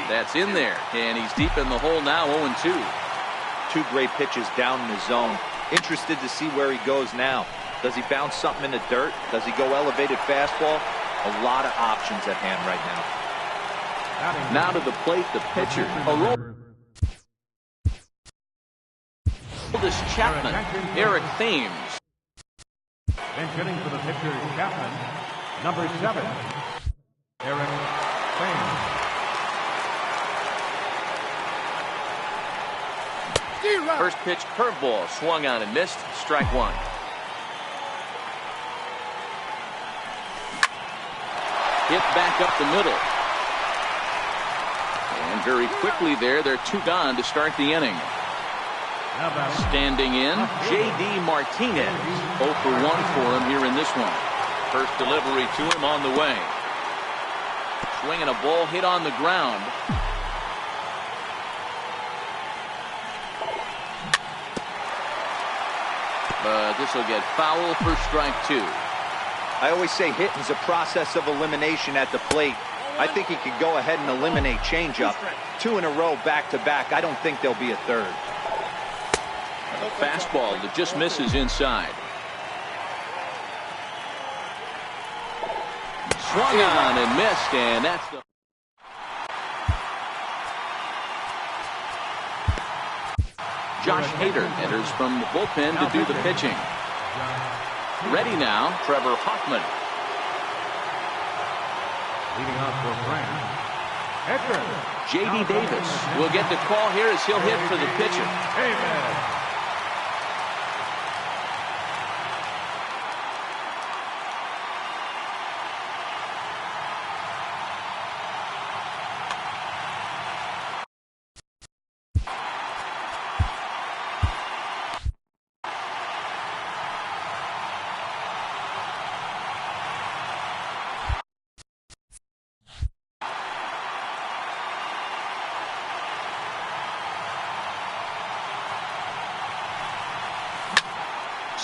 That's in there, and he's deep in the hole now, 0-2. 2 great pitches down in the zone. Interested to see where he goes now. Does he bounce something in the dirt? Does he go elevated fastball? A lot of options at hand right now. Now to the plate, the pitcher. This Chapman, Eric Thames. Then hitting for the pitcher, Chapman, number 7, Eric Thames. First pitch curveball swung on and missed. Strike 1. Hit back up the middle. And very quickly there, they're 2 gone to start the inning. Standing in, J.D. Martinez. 0 for 1 for him here in this one. First delivery to him on the way. Swinging a ball hit on the ground. But this will get foul for strike 2. I always say hitting is a process of elimination at the plate. I think he could go ahead and eliminate changeup. 2 in a row back-to-back. I don't think there'll be a third. A fastball that just misses inside. Swung on and missed, and that's the... Josh Hader enters from the bullpen to do the pitching. Ready now, Trevor Hoffman. Leading off for Frank. J.D. Davis will get the call here as he'll hit for the pitcher.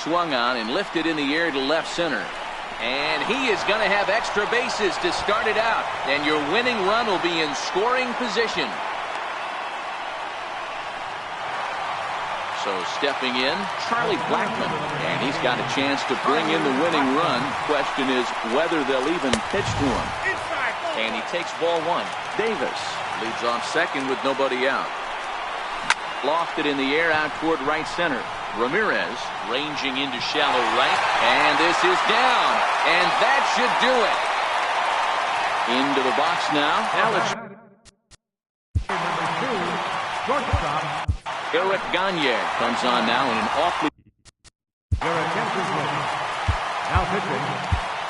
Swung on and lifted in the air to left center. And he is going to have extra bases to start it out. And your winning run will be in scoring position. So stepping in, Charlie Blackmon. And he's got a chance to bring in the winning run. Question is whether they'll even pitch to him. And he takes ball 1. Davis leads off second with nobody out. Lofted in the air out toward right center. Ramirez ranging into shallow right, and this is down, and that should do it. Into the box now, Alex. Eric Gagne comes on now in an awfully... Now pitching,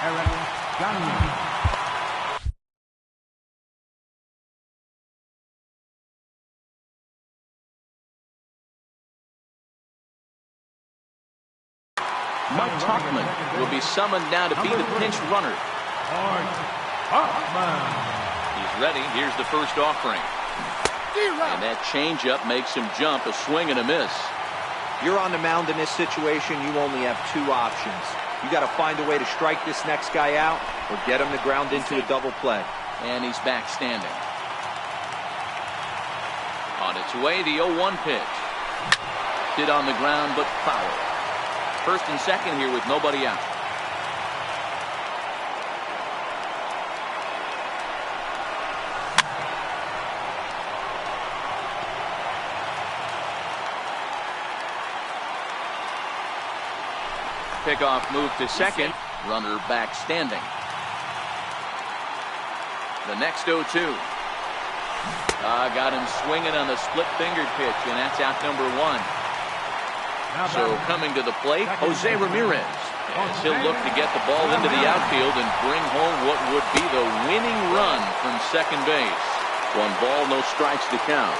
Eric Gagne. Mike Tauchman will be summoned now to be the pinch runner. He's ready. Here's the first offering. And that changeup makes him jump, a swing and a miss. You're on the mound in this situation. You only have 2 options. You got to find a way to strike this next guy out or get him to ground into a double play. And he's back standing. On its way, the 0-1 pitch. Hit on the ground, but foul. First and second here with nobody out. Pickoff move to second. Runner back standing. The next 0-2. Got him swinging on the split-fingered pitch, and that's out number 1. So coming to the plate, Jose Ramirez. As he'll look to get the ball into the outfield and bring home what would be the winning run from second base. 1 ball, no strikes to count.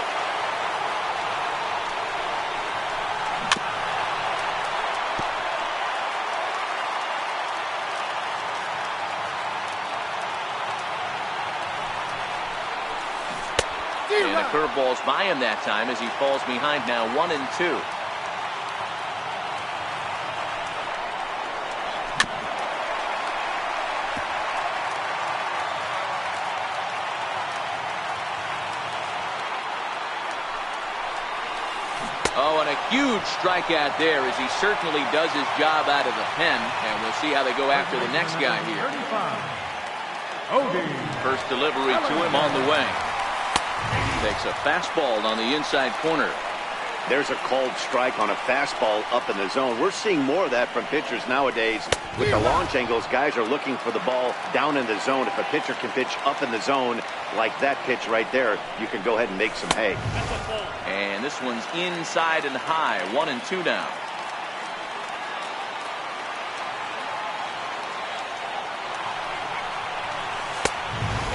And a curveball's by him that time as he falls behind now 1-2. Oh, and a huge strikeout there as he certainly does his job out of the pen. And we'll see how they go after the next guy here. First delivery to him on the way. Takes a fastball on the inside corner. There's a cold strike on a fastball up in the zone. We're seeing more of that from pitchers nowadays. With the launch angles, guys are looking for the ball down in the zone. If a pitcher can pitch up in the zone like that pitch right there, you can go ahead and make some hay. And this one's inside and high. 1-2 now.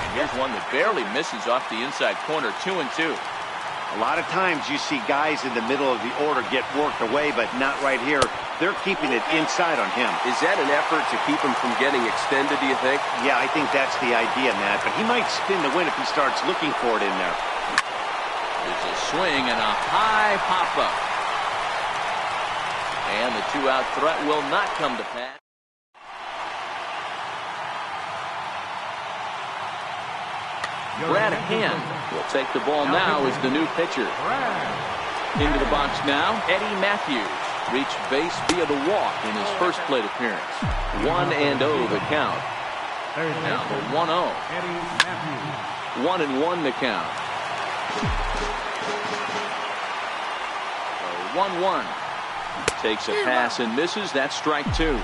And here's one that barely misses off the inside corner. 2-2. A lot of times you see guys in the middle of the order get worked away, but not right here. They're keeping it inside on him. Is that an effort to keep him from getting extended, do you think? Yeah, I think that's the idea, Matt. But he might spin the win if he starts looking for it in there. There's a swing and a high pop-up. And the two-out threat will not come to pass. Brad Hand will take the ball now as the new pitcher. Into the box now, Eddie Matthews reached base via the walk in his first plate appearance. 1-0 the count. Now the 1-0. 1-1 the count. 1-1. Takes a pass and misses. That's strike two.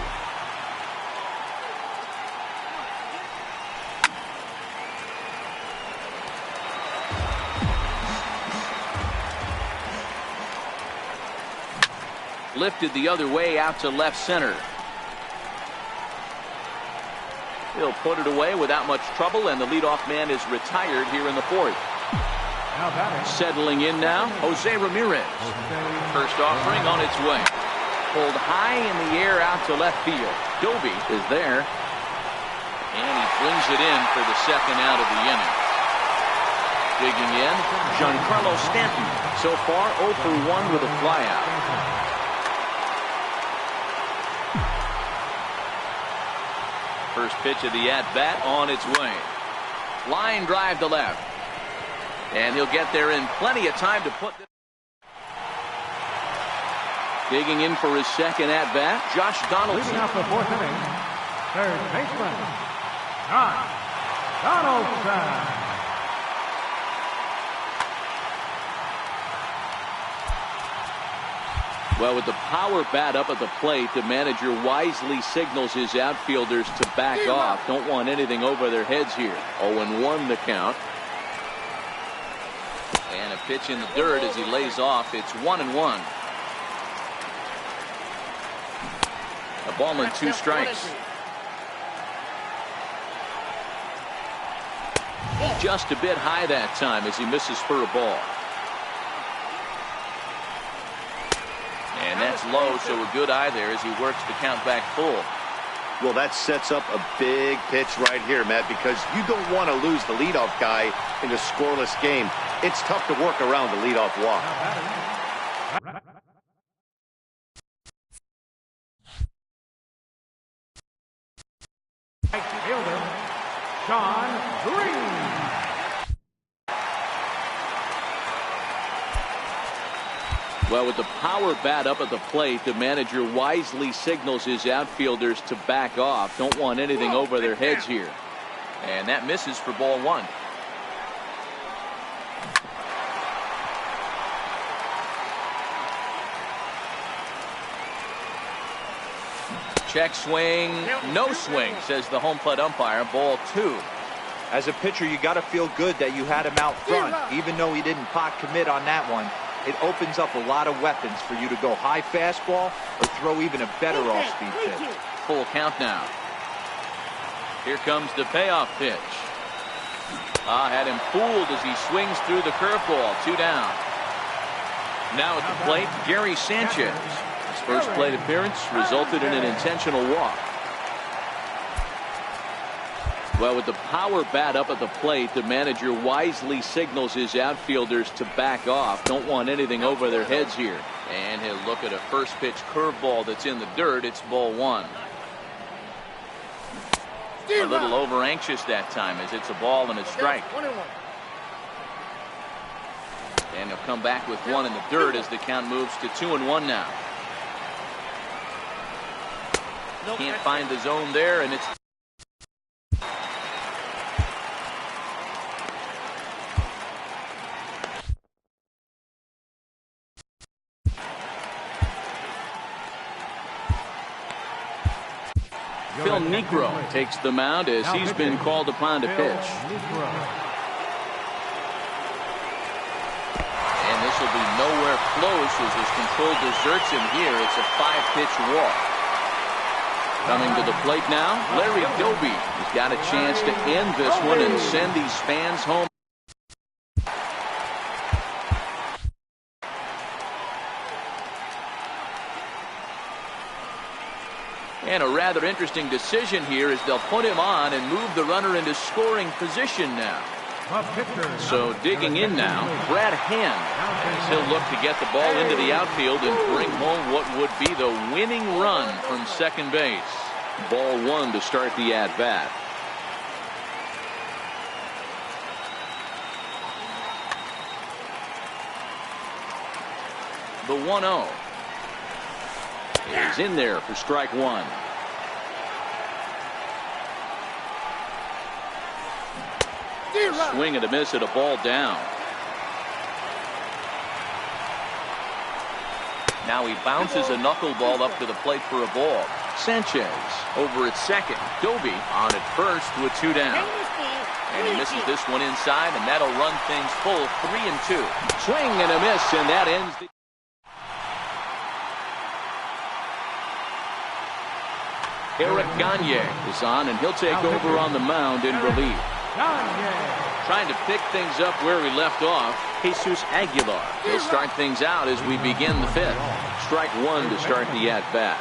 Lifted the other way out to left center. He'll put it away without much trouble, and the leadoff man is retired here in the fourth. Settling in now, Jose Ramirez. First offering on its way. Pulled high in the air out to left field. Doby is there. And he brings it in for the second out of the inning. Digging in, Giancarlo Stanton. So far 0 for 1 with a flyout. First pitch of the at-bat on its way. Line drive to left. And he'll get there in plenty of time to put this. Digging in for his second at-bat, Josh Donaldson. Leading off the fourth inning, third baseman, Josh Donaldson. Well, with the power bat up at the plate, the manager wisely signals his outfielders to back off. Don't want anything over their heads here. 0-1 the count. And a pitch in the dirt as he lays off. It's 1-1. A ball and 2 strikes. Just a bit high that time as he misses for a ball. And that's low, so a good eye there as he works the count back full. Well, that sets up a big pitch right here, Matt, because you don't want to lose the leadoff guy in a scoreless game. It's tough to work around the leadoff walk. Right fielder, John Green. Well, with the power bat up at the plate, the manager wisely signals his outfielders to back off. Don't want anything over their heads here. And that misses for ball 1. Check swing, no swing, says the home plate umpire. Ball 2. As a pitcher, you got to feel good that you had him out front, even though he didn't pot commit on that one. It opens up a lot of weapons for you to go high fastball or throw even a better off-speed pitch. Full count now. Here comes the payoff pitch. Had him fooled as he swings through the curveball. 2 down. Now at the plate, Gary Sanchez. His first plate appearance resulted in an intentional walk. Well, with the power bat up at the plate, the manager wisely signals his outfielders to back off. Don't want anything over their heads here. And he'll look at a first pitch curveball that's in the dirt. It's ball 1. A little over anxious that time as it's a ball and a strike. And he'll come back with 1 in the dirt as the count moves to 2-1 now. Can't find the zone there, and it's Phil Niekro takes the mound as he's been called upon to pitch. And this will be nowhere close as his control deserts him here. It's a 5-pitch walk. Coming to the plate now, Larry Doby. He's got a chance to end this one and send these fans home. And a rather interesting decision here as they'll put him on and move the runner into scoring position now. The pitcher. So digging in now, Brad Hand, as he'll look to get the ball into the outfield and bring home what would be the winning run from second base. Ball one to start the at-bat. The 1-0 is in there for strike one. Swing and a miss at a ball down. Now he bounces a knuckleball up to the plate for a ball. Sanchez over at second. Doby on at first with two down. And he misses this one inside, and that'll run things full 3-2. Swing and a miss, and that ends the... Eric Gagne is on, and he'll take over on the mound in relief. Trying to pick things up where we left off, Jesus Aguilar. He'll start things out as we begin the fifth. Strike one to start the at-bat.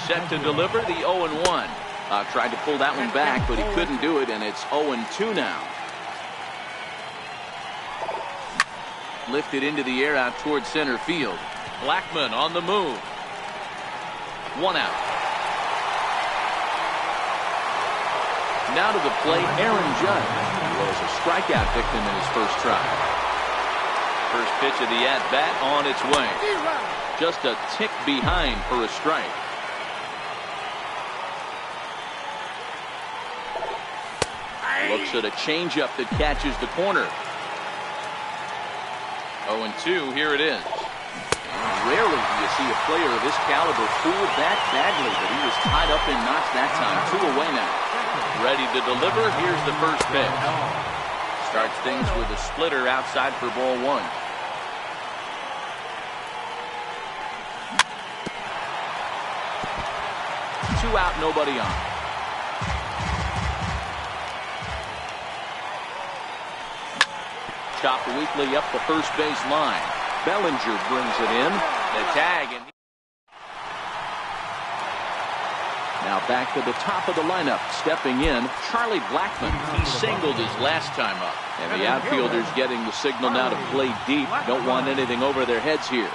Set to deliver the 0-1. Tried to pull that one back, but he couldn't do it, and it's 0-2 now. Lifted into the air out towards center field. Blackman on the move. One out. Now to the plate, Aaron Judge, who was a strikeout victim in his first try. First pitch of the at-bat on its way. Just a tick behind for a strike. Looks at a changeup that catches the corner. 0-2, here it is. Rarely do you see a player of this caliber fool that badly, but he was tied up in knots that time. 2 away now. Ready to deliver. Here's the first pitch. Starts things with a splitter outside for ball one. Two out, nobody on. Chopped weakly up the first base line. Bellinger brings it in. The tag, and now back to the top of the lineup. Stepping in, Charlie Blackman. He singled his last time up. And the outfielders getting the signal now to play deep. Don't want anything over their heads here.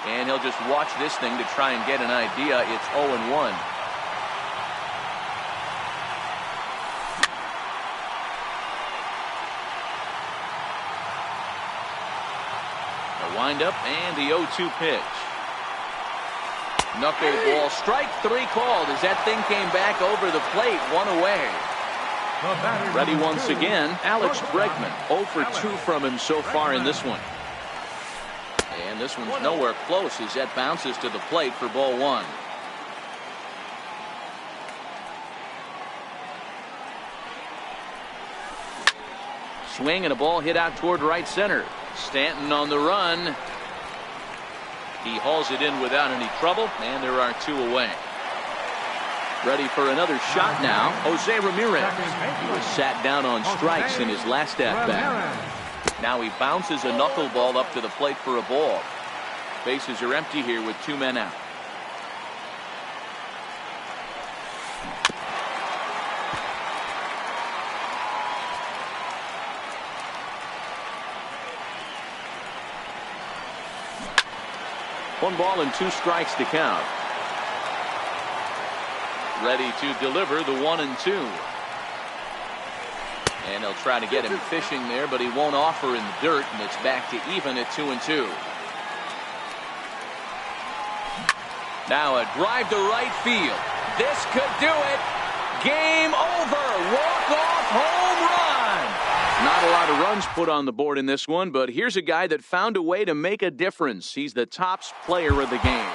And he'll just watch this thing to try and get an idea. It's 0-1. The windup and the 0-2 pitch. Knuckleball, strike three called as that thing came back over the plate, one away. Ready once again, Alex Bregman. 0 for 2 from him so far in this one. And this one's nowhere close as that bounces to the plate for ball one. Swing and a ball hit out toward right center. Stanton on the run. He hauls it in without any trouble, and there are 2 away. Ready for another shot now, Jose Ramirez. He was sat down on strikes in his last at-bat. Now he bounces a knuckleball up to the plate for a ball. Bases are empty here with 2 men out. One ball and 2 strikes to count. Ready to deliver the 1-2. And he'll try to get him fishing there, but he won't offer in the dirt, and it's back to even at 2-2. Now a drive to right field. This could do it. Game over. Walk-off home run. Not a lot of runs put on the board in this one, but here's a guy that found a way to make a difference. He's the top player of the game.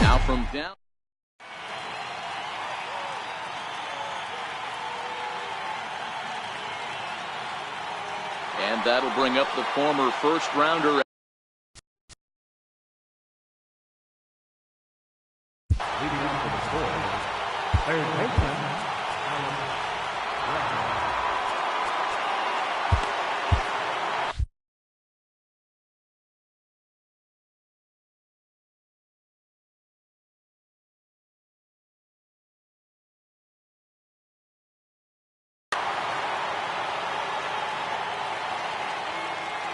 Now from down. And that'll bring up the former first rounder. Leading up to the score, third baseman.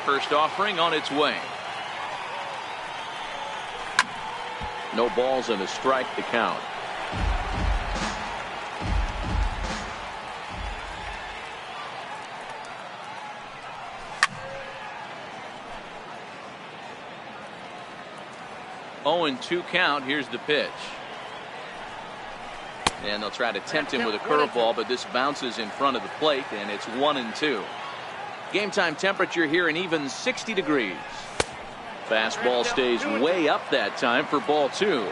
First offering on its way. No balls and a strike to count. Oh, and 2 count. Here's the pitch. And they'll try to tempt him with a curveball, but this bounces in front of the plate, and it's 1-2. Game time temperature here an even 60 degrees. Fastball stays way up that time for ball 2.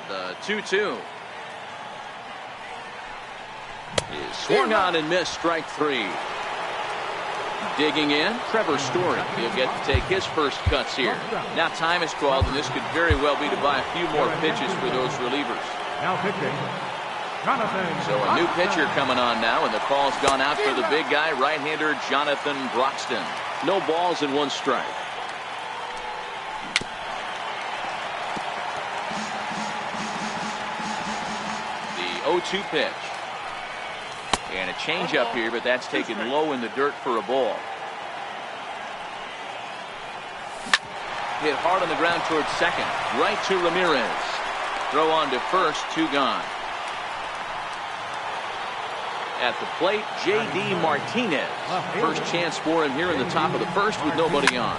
The 2-2 is swung on and missed, strike 3. Digging in, Trevor Story. He'll get to take his first cuts here. Now time is called, and this could very well be to buy a few more pitches for those relievers. Now pitching. Jonathan. So a new pitcher coming on now, and the call's gone out for the big guy, right-hander Jonathan Broxton. No balls and 1 strike. The 0-2 pitch. And a changeup here, but that's taken low in the dirt for a ball. Hit hard on the ground towards second. Right to Ramirez. Throw on to first, 2 gone. At the plate, J.D. Martinez. First chance for him here in the top of the first with nobody on.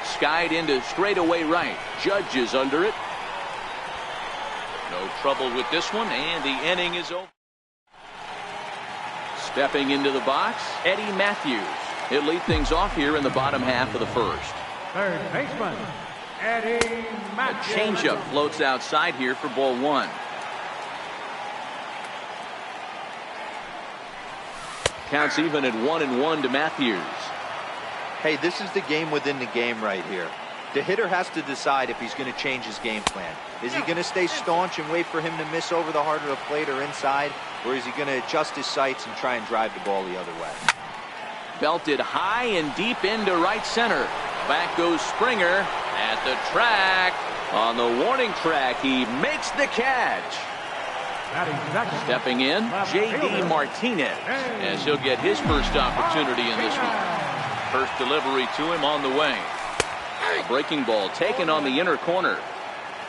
Skied into straightaway right. Judge is under it. No trouble with this one, and the inning is over. Stepping into the box, Eddie Matthews. He'll lead things off here in the bottom half of the first. Third baseman, Eddie Matthews. A changeup floats outside here for ball 1. Counts even at 1-1 to Matthews. Hey, this is the game within the game right here. The hitter has to decide if he's going to change his game plan. Is he going to stay staunch and wait for him to miss over the heart of the plate or inside? Or is he going to adjust his sights and try and drive the ball the other way? Belted high and deep into right center. Back goes Springer at the track. On the warning track, he makes the catch. Stepping in, J.D. Martinez, as he'll get his first opportunity in this one. First delivery to him on the way. A breaking ball taken on the inner corner.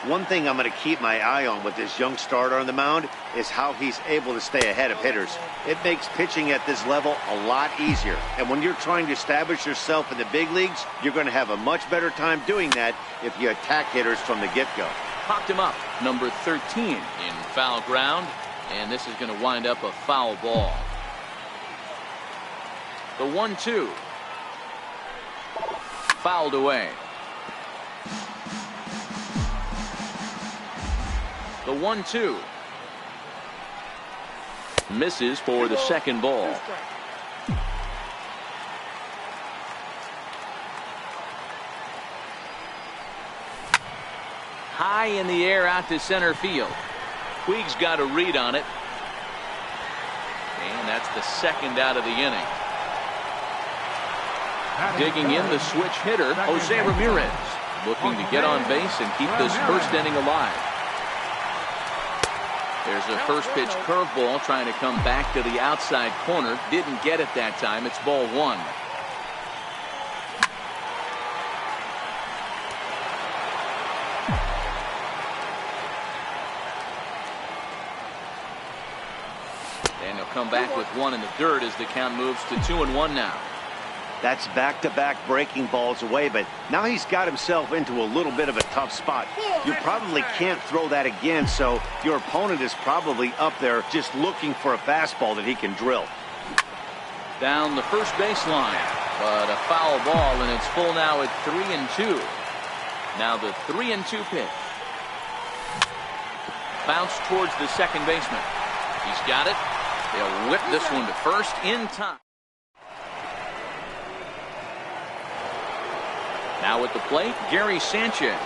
One thing I'm going to keep my eye on with this young starter on the mound is how he's able to stay ahead of hitters. It makes pitching at this level a lot easier. And when you're trying to establish yourself in the big leagues, you're going to have a much better time doing that if you attack hitters from the get-go. Popped him up, number 13 in foul ground, and this is going to wind up a foul ball. The 1-2 fouled away. The 1-2 misses for the second ball. High in the air out to center field. Puig's got a read on it. And that's the second out of the inning. Digging in, the switch hitter, Jose Ramirez, looking to get on base and keep this first inning alive. There's a first pitch curveball trying to come back to the outside corner. Didn't get it that time. It's ball 1. And he'll come back with 1 in the dirt as the count moves to 2-1 now. That's back-to-back breaking balls away, but now he's got himself into a little bit of a tough spot. You probably can't throw that again, so your opponent is probably up there just looking for a fastball that he can drill. Down the first baseline, but a foul ball, and it's full now at 3-2. Now the 3-2 pitch. Bounce towards the second baseman. He's got it. They'll whip this one to first in time. Now at the plate, Gary Sanchez.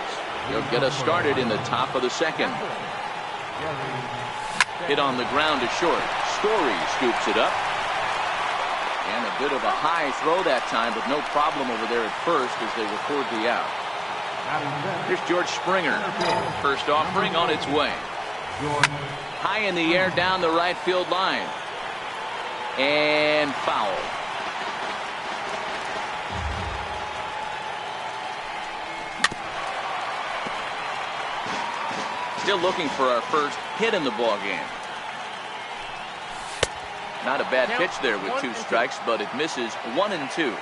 He'll get us started in the top of the second. Hit on the ground to short. Story scoops it up. And a bit of a high throw that time, but no problem over there at first as they record the out. Here's George Springer. First offering on its way. High in the air down the right field line. And foul. Still looking for our first hit in the ball game. Not a bad pitch there with 2 strikes, but it misses 1-2.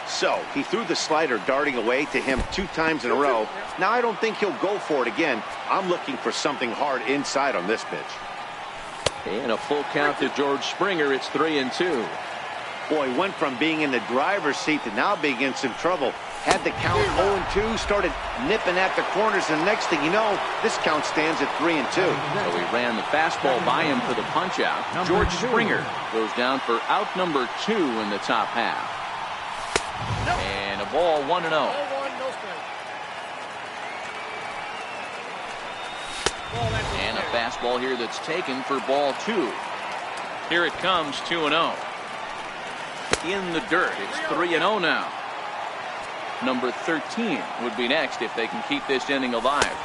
So he threw the slider darting away to him 2 times in a row. Now I don't think he'll go for it again. I'm looking for something hard inside on this pitch. And a full count to George Springer. It's 3-2. Boy, went from being in the driver's seat to now being in some trouble. Had the count 0-2, started nipping at the corners, and next thing you know, this count stands at 3-2. So he ran the fastball by him for the punch out. George Springer goes down for out number 2 in the top half. And a ball 1-0. And a fastball here that's taken for ball 2. Here it comes, 2-0. In the dirt, it's 3-0 now. Number 13 would be next if they can keep this inning alive.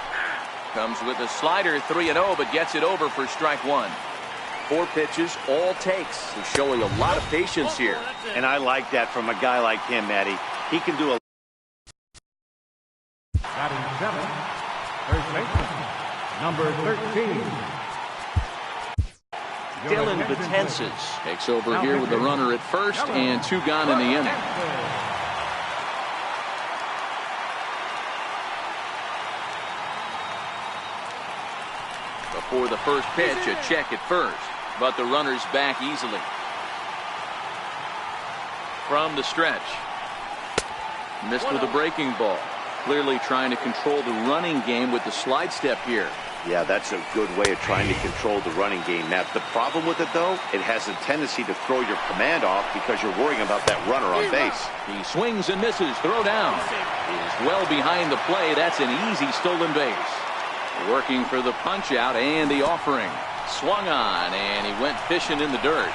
Comes with a slider, 3-0, but gets it over for strike 1. 4 pitches, all takes. He's showing a lot of patience here. And I like that from a guy like him, Matty. He can do a... Batting 7, first baseman, number 13. Dylan Betances takes over here with the runner at first and 2 gone in the inning. Before the first pitch, a check at first, but the runner's back easily. From the stretch. Missed with a breaking ball. Clearly trying to control the running game with the slide step here. Yeah, that's a good way of trying to control the running game, Matt. The problem with it, though, it has a tendency to throw your command off because you're worrying about that runner on base. He swings and misses. Throw down. He is well behind the play. That's an easy stolen base. Working for the punch out and the offering. Swung on, and he went fishing in the dirt.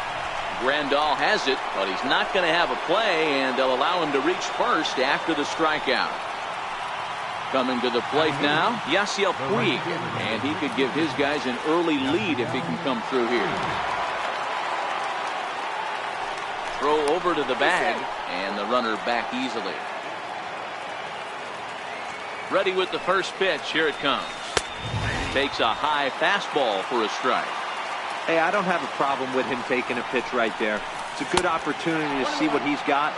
Grandal has it, but he's not going to have a play, and they'll allow him to reach first after the strikeout. Coming to the plate now, Yasiel Puig, and he could give his guys an early lead if he can come through here. Throw over to the bag, and the runner back easily. Ready with the first pitch. Here it comes. Takes a high fastball for a strike. Hey, I don't have a problem with him taking a pitch right there. It's a good opportunity to see what he's got.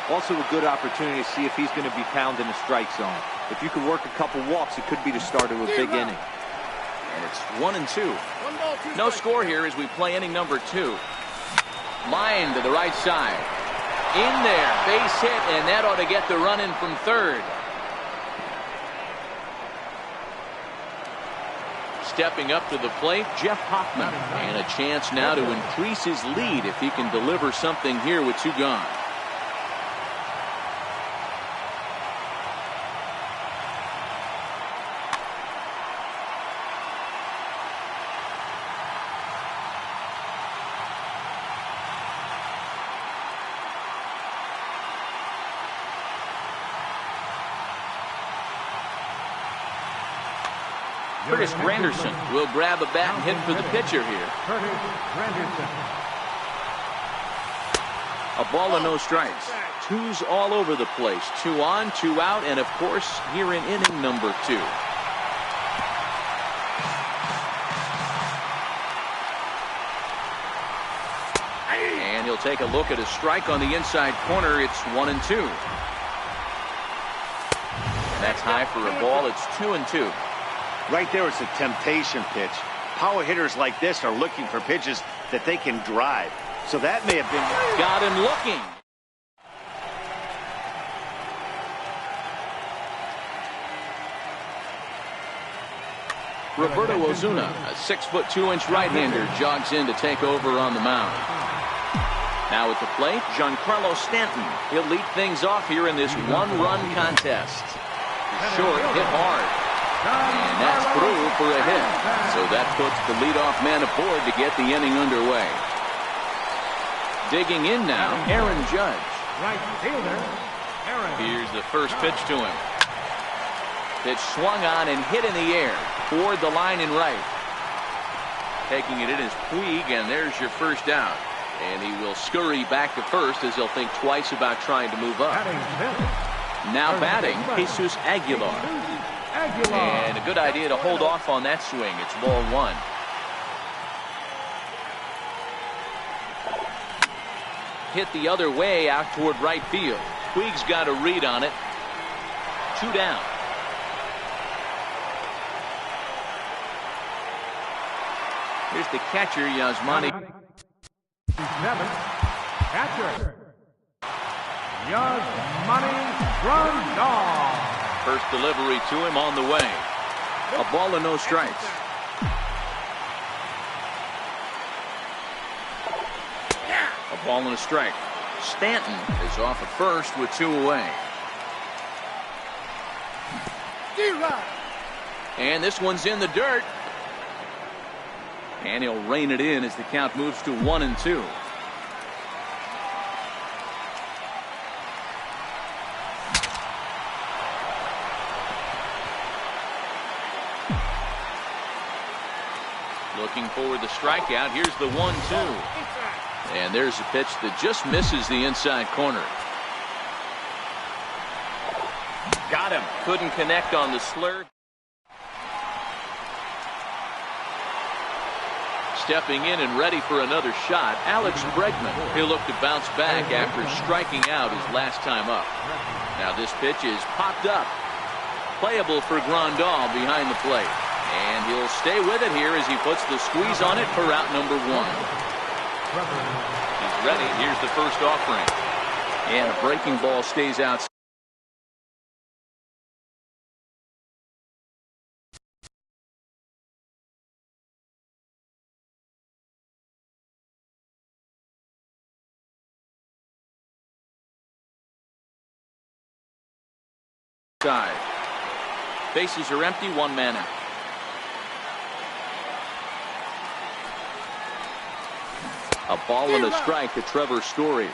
Also a good opportunity to see if he's going to be pounding the strike zone. If you could work a couple walks, it could be the start of a big inning. And it's 1-2. No score here as we play inning number 2. Line to the right side. In there, base hit, and that ought to get the run in from third. Stepping up to the plate, Jeff Hoffman. And a chance now to increase his lead if he can deliver something here with 2 gone. Curtis Granderson will grab a bat and hit for the pitcher here. Curtis Granderson. A ball and no strikes. 2's all over the place. 2 on, 2 out, and of course here in inning number 2. And he'll take a look at a strike on the inside corner. It's 1-2. That's high for a ball. It's 2-2. Right there, it's a temptation pitch. Power hitters like this are looking for pitches that they can drive. So that may have been... Got him looking. Roberto Ozuna, a 6'2" right-hander, jogs in to take over on the mound. Now at the plate, Giancarlo Stanton. He'll lead things off here in this one-run contest. Short, hit hard. And that's through for a hit. So that puts the leadoff man aboard to get the inning underway. Digging in now, Aaron Judge. Right fielder, Aaron. Here's the first pitch to him. Pitch swung on and hit in the air toward the line and right. Taking it in is Puig, and there's your first out. And he will scurry back to first as he'll think twice about trying to move up. Now batting, Jesus Aguilar. And a good idea to hold off on that swing. It's ball one. Hit the other way out toward right field. Puig's got a read on it. 2 down. Here's the catcher, Yasmani. 7, catcher, Yasmani Grandal. First delivery to him on the way. A ball and no strikes. A ball and a strike. Stanton is off at first with 2 away. And this one's in the dirt. And he'll rein it in as the count moves to 1-2. Looking for the strikeout. Here's the 1-2. And there's a pitch that just misses the inside corner. Got him. Couldn't connect on the slur. Stepping in and ready for another shot, Alex Bregman. He'll look to bounce back after striking out his last time up. Now this pitch is popped up. Playable for Grandal behind the plate. And he'll stay with it here as he puts the squeeze on it for out number 1. He's ready. Here's the first offering. And a breaking ball stays outside. Bases are empty, 1 man out. A ball and a strike to Trevor Story.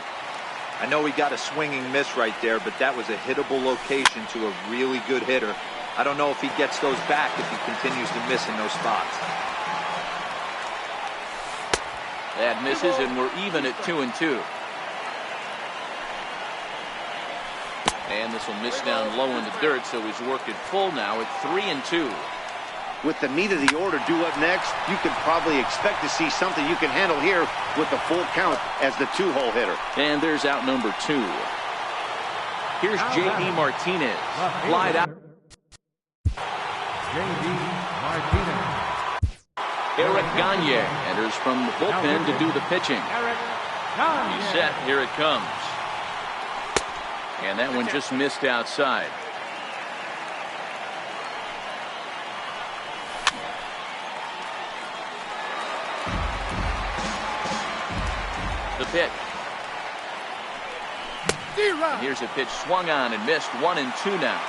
I know he got a swinging miss right there, but that was a hittable location to a really good hitter. I don't know if he gets those back if he continues to miss in those spots. That misses, and we're even at 2-2. And this will miss down low in the dirt, so he's working full now at 3-2. With the meat of the order due up next, you can probably expect to see something you can handle here with the full count as the 2-hole hitter. And there's out number 2. Here's J.D. Martinez. Flied out. J.D. Martinez. Eric Gagne enters from the bullpen to do the pitching. He's set. Here it comes. And that one just missed outside. The pitch. Here's a pitch swung on and missed. 1-2 now.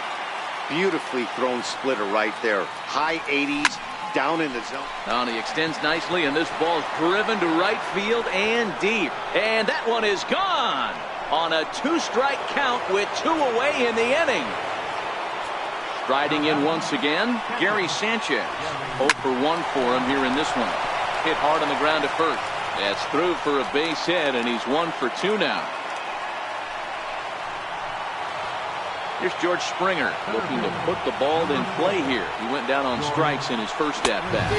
Beautifully thrown splitter right there. High 80s, down in the zone. Oh, and he extends nicely, and this ball's driven to right field and deep. And that one is gone on a 2-strike count with 2 away in the inning. Striding in once again, Gary Sanchez. 0 for 1 for him here in this one. Hit hard on the ground to first. That's through for a base hit, and he's 1 for 2 now. Here's George Springer looking to put the ball in play here. He went down on strikes in his first at-bat.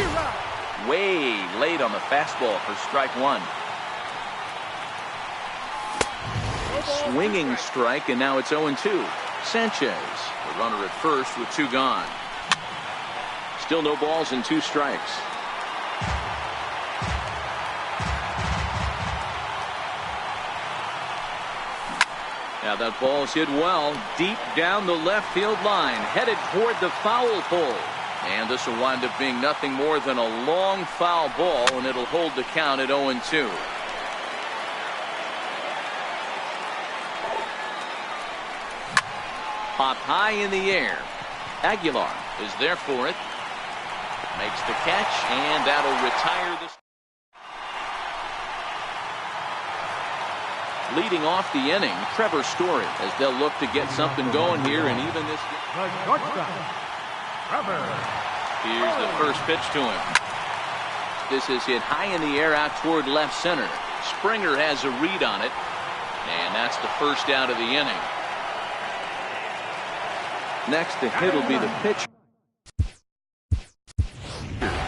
Way late on the fastball for strike 1. A swinging strike, and now it's 0-2. Sanchez, the runner at first with 2 gone. Still no balls and 2 strikes. Now that ball's hit well, deep down the left field line, headed toward the foul pole. And this will wind up being nothing more than a long foul ball, and it'll hold the count at 0-2. Pop high in the air. Aguilar is there for it. Makes the catch, and that'll retire this. Leading off the inning, Trevor Story, as they'll look to get something going here, and even this. The shortstop, Trevor. Here's the first pitch to him. This is hit high in the air out toward left center. Springer has a read on it, and that's the first out of the inning. Next to hit will be the pitch.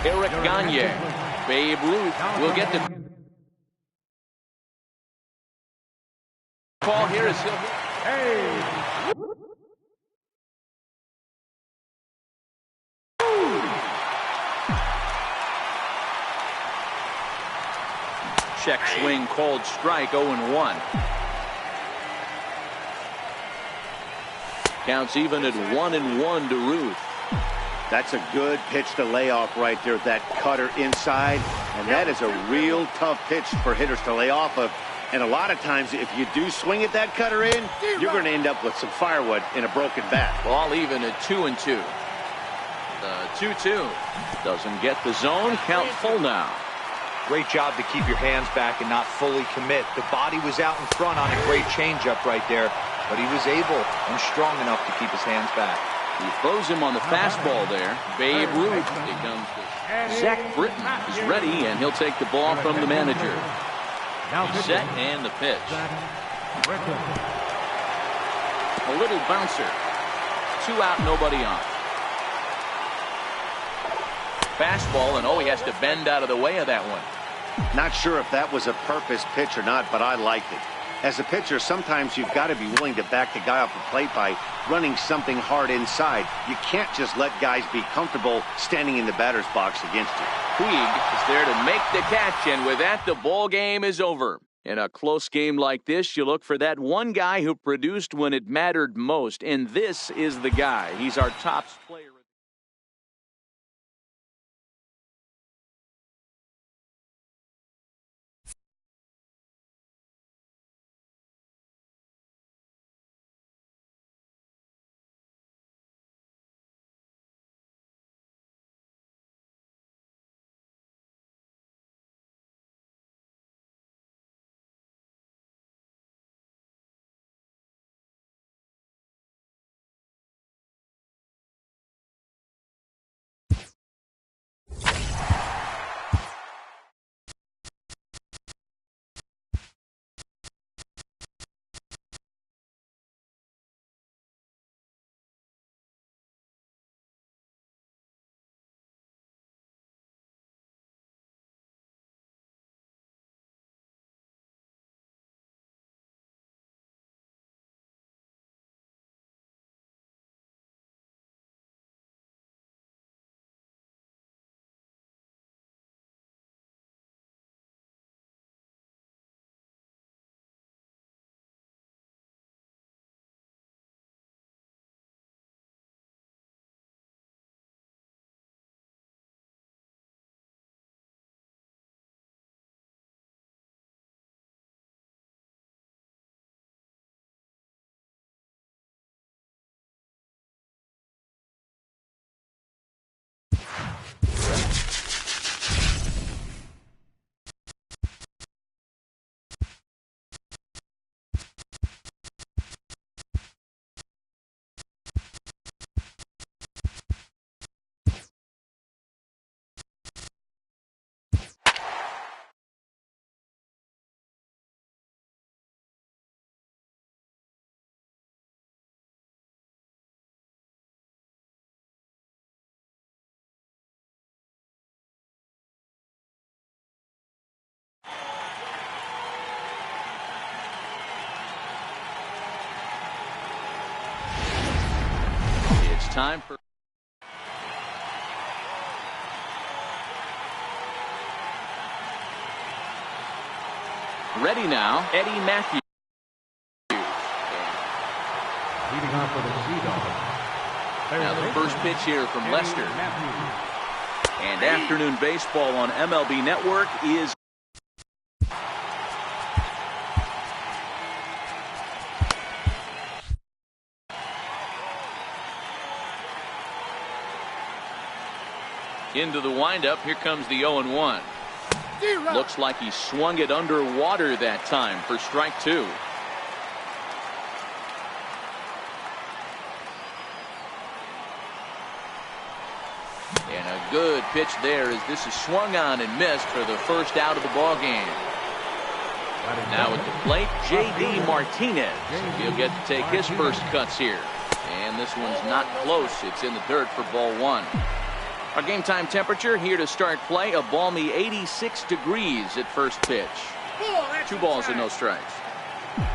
Eric Gagne. Babe Ruth will get the call here as he'll hit. Check swing called strike, 0-1. Counts even at 1-1 to Ruth. That's a good pitch to lay off right there, that cutter inside. And that is a real tough pitch for hitters to lay off of. And a lot of times, if you do swing at that cutter in, you're going to end up with some firewood in a broken bat. Ball even at 2-2. The 2-2 doesn't get the zone. Count full now. Great job to keep your hands back and not fully commit. The body was out in front on a great changeup right there, but he was able and strong enough to keep his hands back. He throws him on the fastball there. Babe Ruth becomes the. Zach Britton is ready, and he'll take the ball from the manager. He's set, and the pitch. A little bouncer. 2 out, nobody on. Fastball, and he has to bend out of the way of that one. Not sure if that was a purpose pitch or not, but I liked it. As a pitcher, sometimes you've got to be willing to back the guy off the plate by running something hard inside. You can't just let guys be comfortable standing in the batter's box against you. Puig is there to make the catch, and with that, the ball game is over. In a close game like this, you look for that one guy who produced when it mattered most, and this is the guy. He's our top player. Time for ready now, Eddie Matthews. Leading off for the Sea Dogs. Now the first pitch here from Lester. And afternoon baseball on MLB Network is into the windup. Here comes the 0-1. Looks like he swung it underwater that time for strike two. And a good pitch there as this is swung on and missed for the first out of the ball game. Now at the plate, J.D. Martinez. He'll get to take his first cuts here. And this one's not close. It's in the dirt for ball one. Our game time temperature here to start play, a balmy 86 degrees at first pitch. 2 balls and no strikes.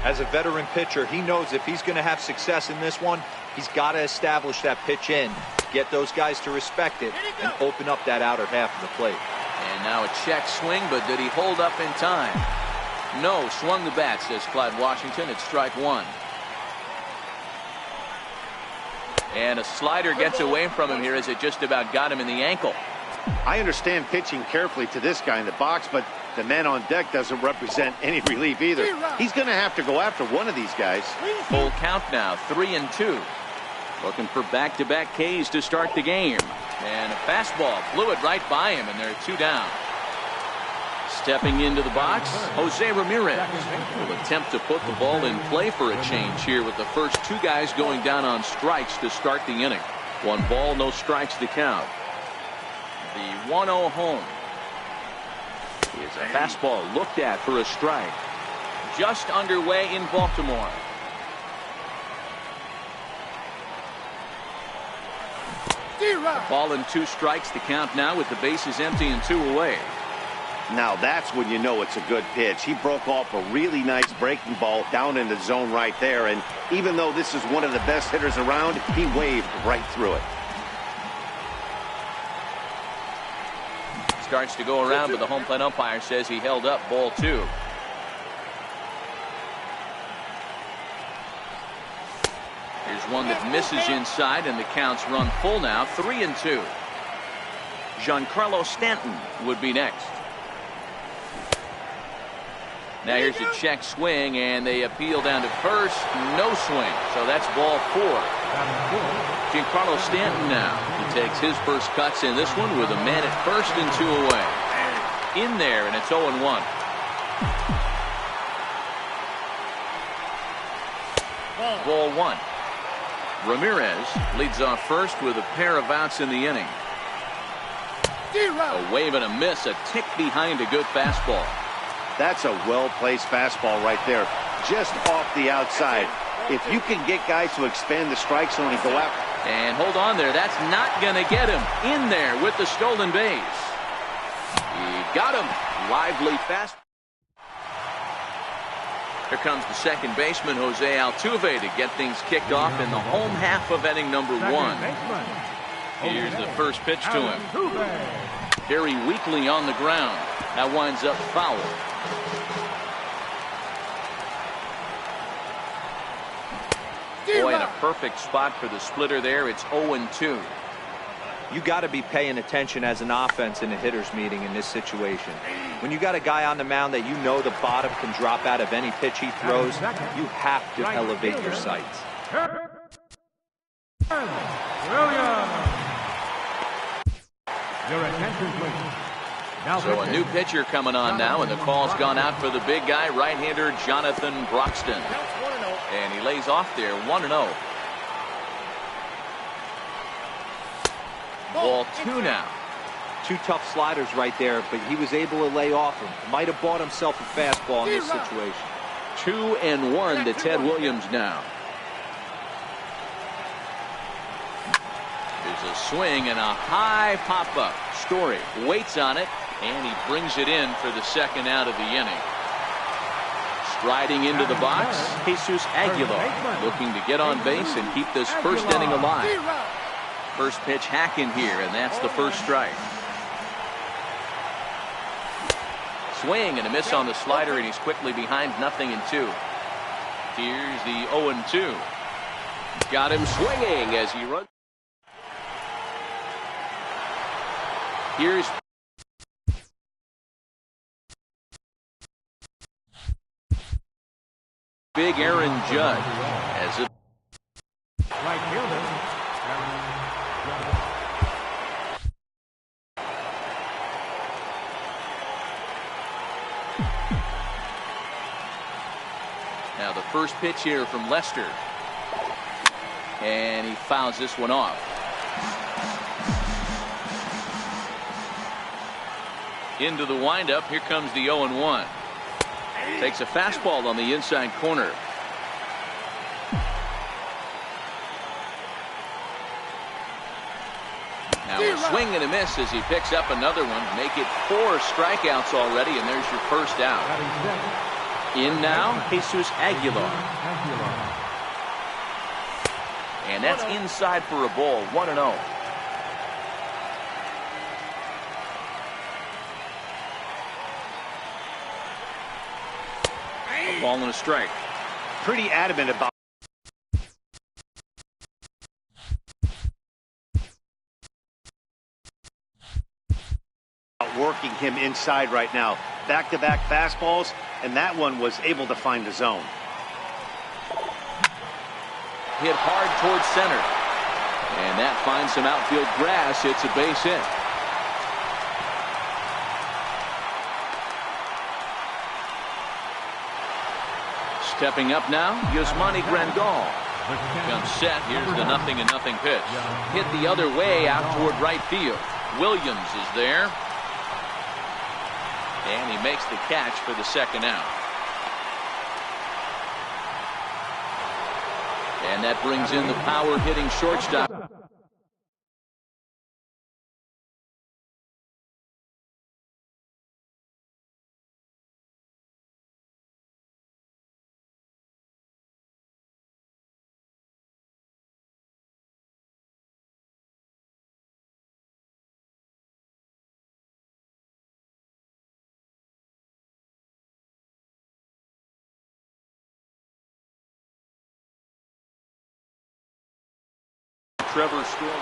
As a veteran pitcher, he knows if he's going to have success in this one, he's got to establish that pitch in, get those guys to respect it, and open up that outer half of the plate. And now a check swing, but did he hold up in time? No, swung the bat, says Clyde Washington. It's strike one. And a slider gets away from him here as it just about got him in the ankle. I understand pitching carefully to this guy in the box, but the man on deck doesn't represent any relief either. He's going to have to go after one of these guys. Full count now, 3-2. Looking for back-to-back Ks to start the game. And a fastball flew it right by him, and they're 2 down. Stepping into the box, Jose Ramirez will attempt to put the ball in play for a change here with the first 2 guys going down on strikes to start the inning. 1 ball, no strikes to count. The 1-0 home is a fastball looked at for a strike. Just underway in Baltimore. A ball and 2 strikes to count now with the bases empty and 2 away. Now that's when you know it's a good pitch. He broke off a really nice breaking ball down in the zone right there. And even though this is one of the best hitters around, he waved right through it. Starts to go around, but the home plate umpire says he held up ball 2. Here's one that misses inside, and the count's run full now, 3-2. Giancarlo Stanton would be next. Now here's a check swing, and they appeal down to first. No swing, so that's ball 4. Giancarlo Stanton now. He takes his first cuts in this one with a man at first and 2 away. In there, and it's 0-1. Ball 1. Ramirez leads off first with a pair of outs in the inning. A wave and a miss, a tick behind a good fastball. That's a well-placed fastball right there, just off the outside. If you can get guys to expand the strike zone and go out. And hold on there, that's not going to get him. In there with the stolen base. He got him. Lively fast. Here comes the second baseman, Jose Altuve, to get things kicked off in the home half of inning number 1. Here's the first pitch to him. Very weakly on the ground. That winds up foul. Boy, in a perfect spot for the splitter there. It's 0-2. You got to be paying attention as an offense in a hitter's meeting in this situation. When you got a guy on the mound that you know the bottom can drop out of any pitch he throws, you have to elevate your sights. Your attention, please. So a new pitcher coming on now, and the call's gone out for the big guy, right-hander Jonathan Broxton. And he lays off there, 1-0. Ball 2 now. 2 tough sliders right there, but he was able to lay off him. Might have bought himself a fastball in this situation. 2-1 to Ted Williams now. There's a swing and a high pop-up. Story waits on it, and he brings it in for the second out of the inning. Striding into the box, Jesus Aguilar, looking to get on base and keep this first inning alive. First pitch hacking here, and that's the first strike. Swing and a miss on the slider, and he's quickly behind 0-2. Here's the 0-2. Got him swinging as he runs. Here's big Aaron Judge as it. Right fielder, Aaron Judge. Now the first pitch here from Lester. And he fouls this one off. Into the windup. Here comes the 0-1. Takes a fastball on the inside corner. Now a swing and a miss as he picks up another one. Make it 4 strikeouts already, and there's your first out. In now, Jesus Aguilar. And that's inside for a ball. 1-0. A ball and a strike. Pretty adamant about working him inside right now. Back-to-back fastballs, and that one was able to find the zone. Hit hard towards center. And that finds some outfield grass. It's a base hit. Stepping up now, Yasmani Grandal. Comes set. Here's the 0-0 pitch. Hit the other way out toward right field. Williams is there. And he makes the catch for the second out. And that brings in the power-hitting shortstop. Trevor Story.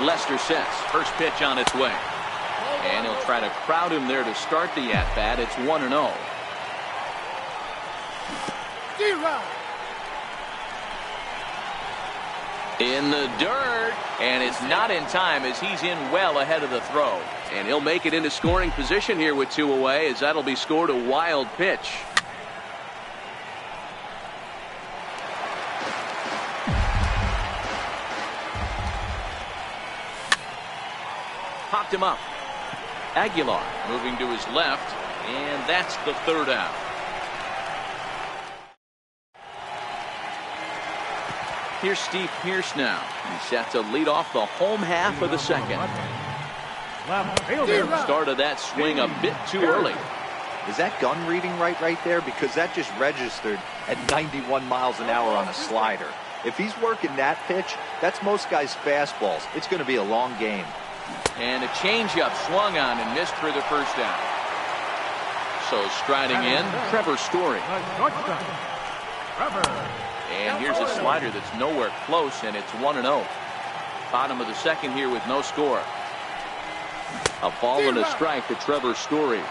Lester sets. First pitch on its way. And he'll try to crowd him there to start the at-bat. It's 1-0. In the dirt. And it's not in time as he's in well ahead of the throw. And he'll make it into scoring position here with 2 away as that'll be scored a wild pitch. Popped him up. Aguilar moving to his left, and that's the third out. Here's Steve Pearce now. He's set to lead off the home half of the second. Started that swing a bit too early. Is that gun reading right there? Because that just registered at 91 miles an hour on a slider. If he's working that pitch, that's most guys' fastballs. It's going to be a long game. And a changeup swung on and missed for the first down. So striding in, Trevor Story. And here's a slider that's nowhere close, and it's 1-0. Bottom of the second here with no score. A ball and a strike to Trevor Story.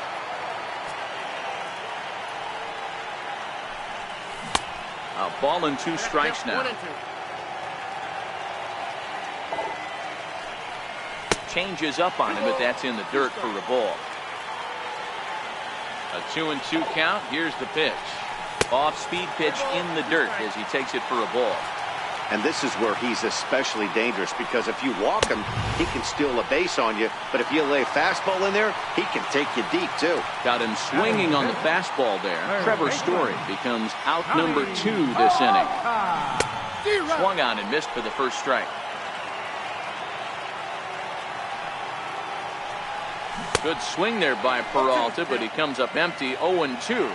A ball and 2 strikes now. Changes up on him, but that's in the dirt for a ball. A 2-2 count. Here's the pitch. Off-speed pitch in the dirt as he takes it for a ball. And this is where he's especially dangerous, because if you walk him, he can steal a base on you. But if you lay a fastball in there, he can take you deep, too. Got him swinging on the fastball there. Trevor Story becomes out number 2 this inning. Swung on and missed for the first strike. Good swing there by Peralta, but he comes up empty. 0-2.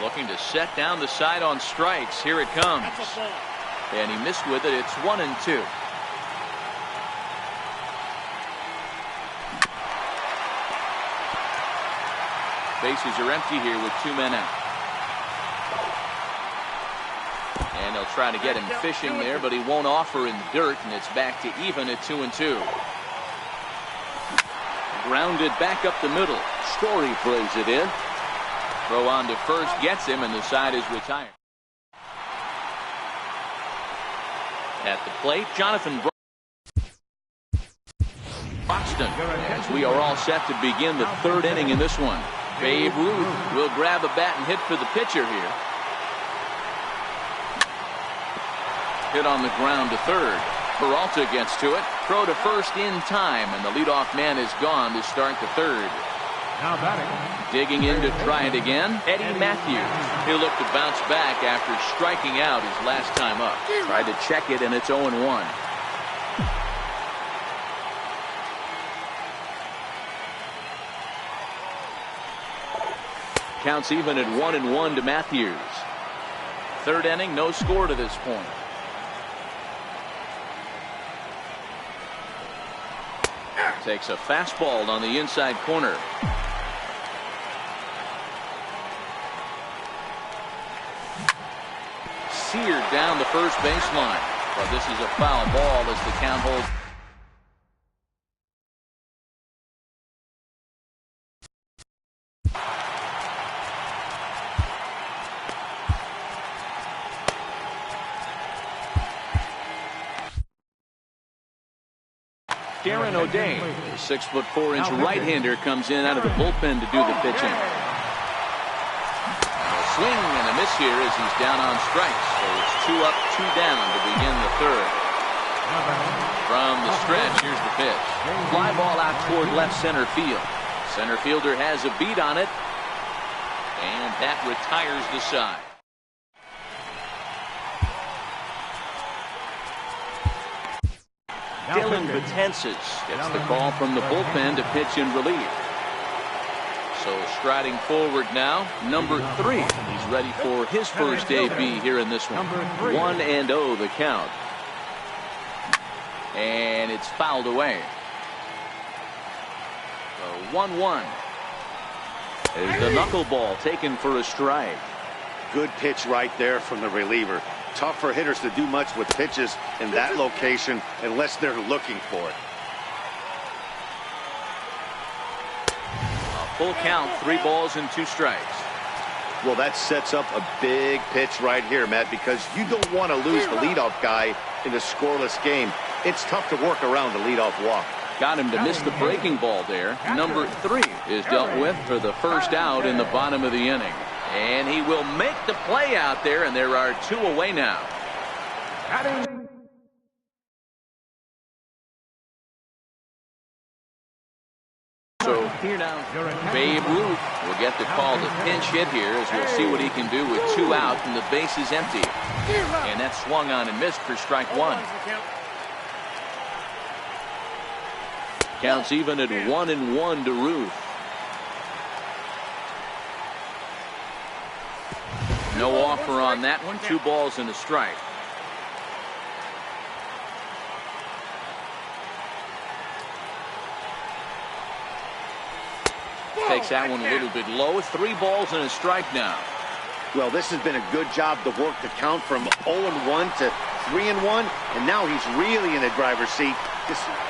Looking to set down the side on strikes. Here it comes. And he missed with it. It's 1-2. Bases are empty here with 2 men out. And he'll They'll try to get him fishing there, but he won't offer in the dirt, and it's back to even at 2-2. Grounded back up the middle. Story brings it in. Throw on to first, gets him, and the side is retired. At the plate, Jonathan Broxton, as we are all set to begin the third inning in this one. Babe Ruth will grab a bat and hit for the pitcher here. Hit on the ground to third. Peralta gets to it. Throw to first in time, and the leadoff man is gone to start the third. Now batting. Digging in to try it again, Eddie Matthews. He'll look to bounce back after striking out his last time up. Tried to check it, and it's 0-1. Counts even at 1-1 to Matthews. Third inning, no score to this point. Takes a fastball on the inside corner. Seared down the first baseline. But this is a foul ball as the count holds. Darren O'Day, the 6'4" right-hander, comes in out of the bullpen to do the pitching. A swing and a miss here as he's down on strikes. So it's 2 up, 2 down to begin the third. From the stretch, here's the pitch. Fly ball out toward left center field. Center fielder has a beat on it, and that retires the side. Dylan Betances gets the call from the bullpen to pitch in relief. So striding forward now, number 3. He's ready for his first AB here in this one. 1-0 the count. And it's fouled away. So 1-1. There's the knuckleball taken for a strike. Good pitch right there from the reliever. Tough for hitters to do much with pitches in that location unless they're looking for it. A full count, 3 balls and 2 strikes. Well, that sets up a big pitch right here, Matt, because you don't want to lose the leadoff guy in a scoreless game. It's tough to work around the leadoff walk. Got him to miss the breaking ball there. Number 3 is dealt with for the first out in the bottom of the inning. And he will make the play out there, and there are 2 away now. So here now, Babe Ruth will get the call to pinch hit here as we'll see what he can do with 2 out and the base is empty. And that swung on and missed for strike 1. Counts even at 1-1 to Ruth. No offer on that one. 2 balls and a strike. Takes that one a little bit low. 3 balls and a strike now. Well, this has been a good job to work the count from 0-1 to 3-1, and now he's really in the driver's seat.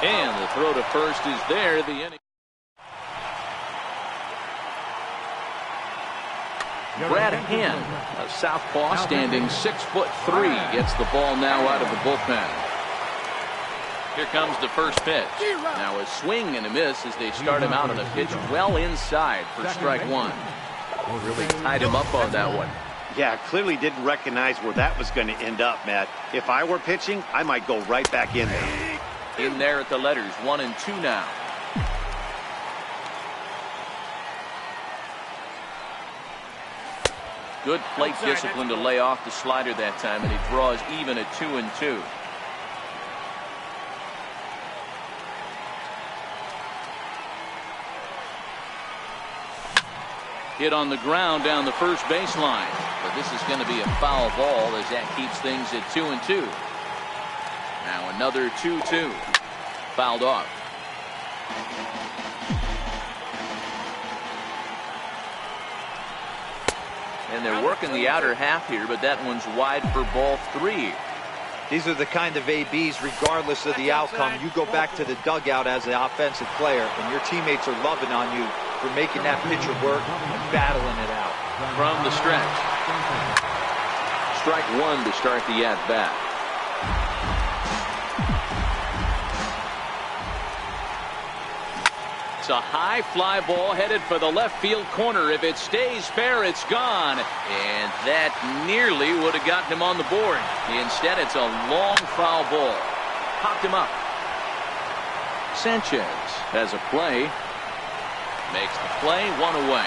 And the throw to first is there. The inning. Brad Hand, a southpaw standing 6'3", gets the ball now out of the bullpen. Here comes the first pitch. Now a swing and a miss as they start him out on a pitch well inside for strike 1. Really tied him up on that one. Yeah, clearly didn't recognize where that was going to end up, Matt. If I were pitching, I might go right back in there. In there at the letters, 1-2 now. Good plate discipline to lay off the slider that time, and he draws even at 2-2. Hit on the ground down the first baseline, but this is going to be a foul ball as that keeps things at 2-2. Now another 2-2. Fouled off. And they're working the outer half here, but that one's wide for ball 3. These are the kind of ABs, regardless of the outcome. You go back to the dugout as an offensive player, and your teammates are loving on you for making that pitcher work and battling it out. From the stretch. Strike 1 to start the at-bat. It's a high fly ball headed for the left field corner. If it stays fair, it's gone. And that nearly would have gotten him on the board. Instead, it's a long foul ball. Popped him up. Sanchez has a play. Makes the play, 1 away.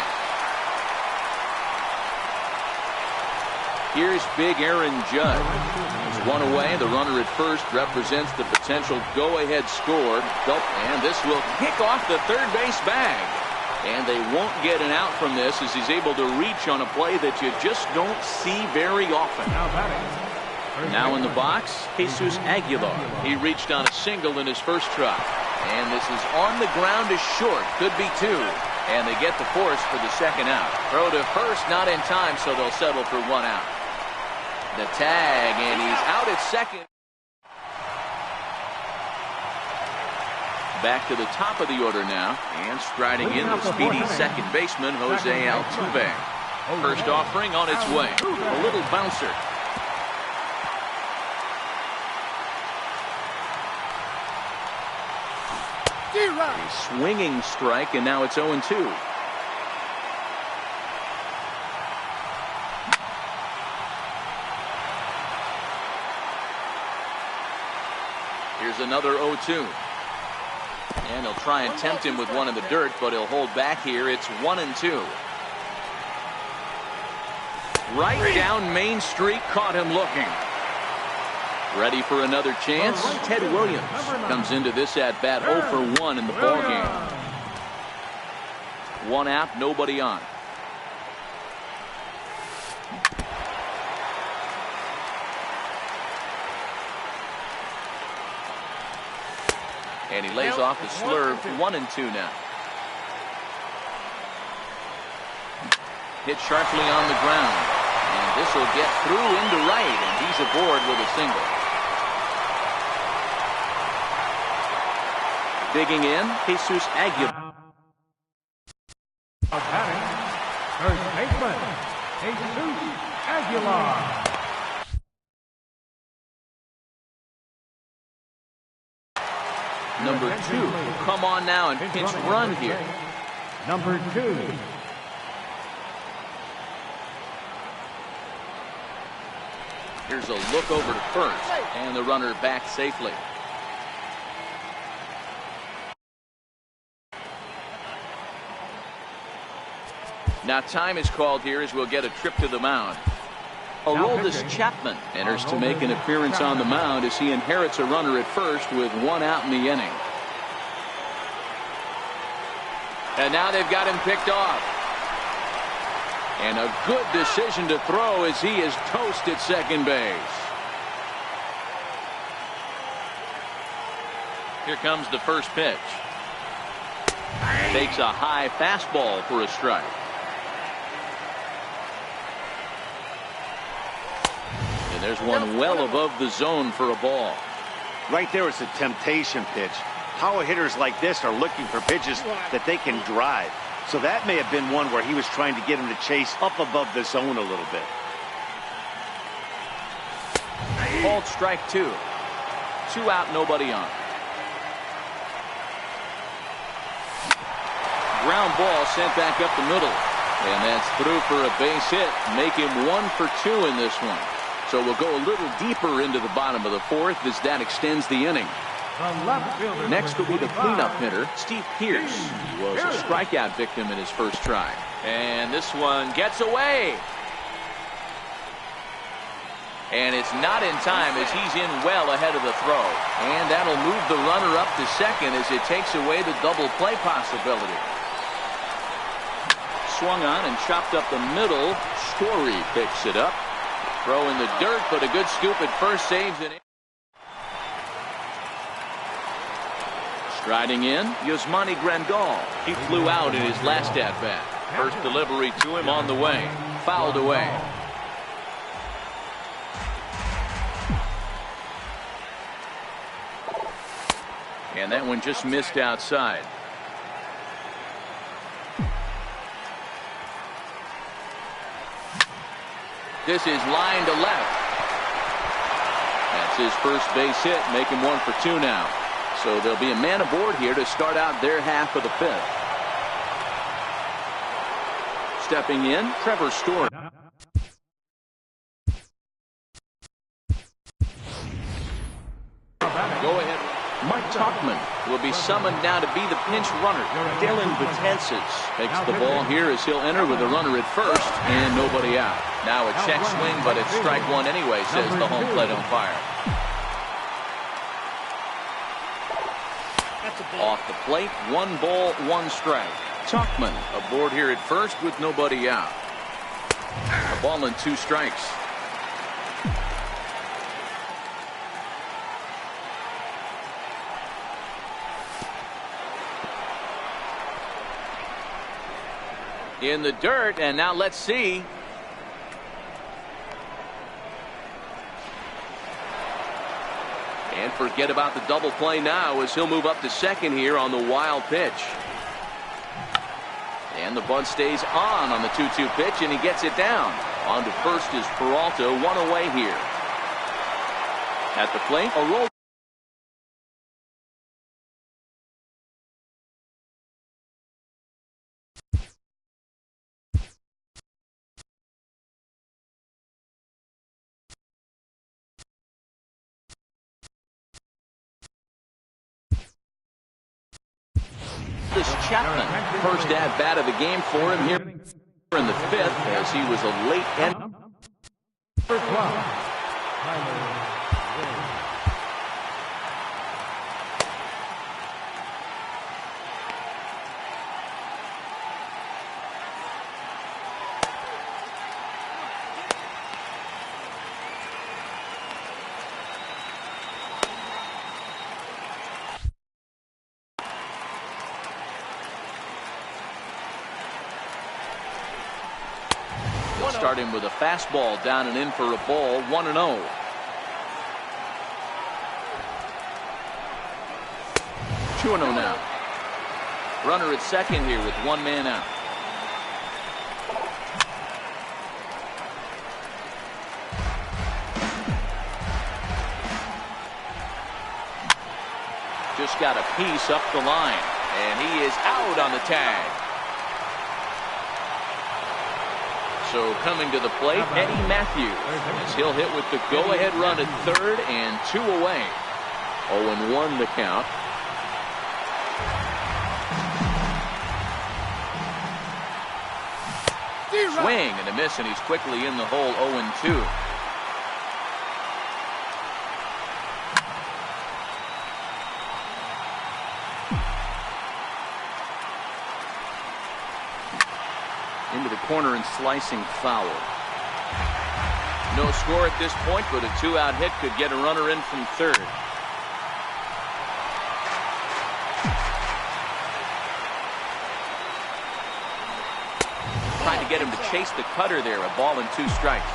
Here's big Aaron Judge. He's 1 away. The runner at first represents the potential go-ahead score. And this will kick off the third base bag. And they won't get an out from this as he's able to reach on a play that you just don't see very often. Now in the box, Jesus Aguilar. He reached on a single in his first try. And this is on the ground to short. Could be 2. And they get the force for the second out. Throw to first, not in time, so they'll settle for 1 out. The tag, and he's out at second. Back to the top of the order now. And striding in the speedy second baseman, Jose Altuve. First offering on its way. A little bouncer. A swinging strike, and now it's 0-2. Here's another 0-2. And he'll try and tempt him with one in the dirt, but he'll hold back here. It's 1-2. Right down Main Street, caught him looking. Ready for another chance? Ted Williams comes into this at-bat 0 for 1 in the ballgame. 1 out, nobody on. And he lays off the slurve. 1-2 now. Hit sharply on the ground. And this will get through into right, and he's aboard with a single. Digging in, Jesus Aguilar. Batting, first baseman, Jesus Aguilar. Number 2 will come on now and pinch run here. Number 2. Here's a look over to first, and the runner back safely. Now time is called here as we'll get a trip to the mound. Aroldis Chapman enters to make an appearance on the mound as he inherits a runner at first with 1 out in the inning. And now they've got him picked off. And a good decision to throw as he is toast at second base. Here comes the first pitch. Takes a high fastball for a strike. And there's one well above the zone for a ball. Right there, it's a temptation pitch. Power hitters like this are looking for pitches that they can drive. So that may have been one where he was trying to get him to chase up above the zone a little bit. Called strike 2. 2 out, nobody on. Ground ball sent back up the middle. And that's through for a base hit. Make him 1 for 2 in this one. So we'll go a little deeper into the bottom of the 4th as that extends the inning. Next will be the cleanup hitter, Steve Pearce. He was a strikeout victim in his first try. And this one gets away. And it's not in time as he's in well ahead of the throw. And that'll move the runner up to second as it takes away the double play possibility. Swung on and chopped up the middle. Story picks it up. Throw in the dirt, but a good scoop at first saves it. Striding in, Yasmani Grandal. He flew out in his last at-bat. First delivery to him on the way. fouled away. And that one just missed outside. This is line to left. That's his first base hit, making 1 for 2 now. So there'll be a man aboard here to start out their half of the 5th. Stepping in, Trevor Story. Go ahead. Mike Tuchman will be summoned now to be the pinch runner. Dylan Betances takes the ball here as he'll enter with a runner at first and nobody out. Now a check swing, but it's strike one anyway, says the home plate umpire. Off the plate, 1 ball, 1 strike. Tuchman aboard here at first with nobody out. A ball and 2 strikes. In the dirt, and now let's see. And forget about the double play now as he'll move up to second here on the wild pitch. And the bunt stays on the 2-2 pitch, and he gets it down. On to first is Peralta, 1 away here. At the plate, a roll. This Chapman, first at bat of the game for him here in the 5th, as he was a late end. Start him with a fastball down and in for a ball, 1-0. Two and 0 now. Runner at second here with 1 man out. Just got a piece up the line, and he is out on the tag. So coming to the plate, Eddie Matthews, as he'll hit with the go-ahead run at third and 2 away. 0-1 the count. Swing and a miss, and he's quickly in the hole, 0-2. Into the corner and slicing foul. No score at this point, but a 2-out hit could get a runner in from third. Trying to get him to chase the cutter there, a ball and 2 strikes.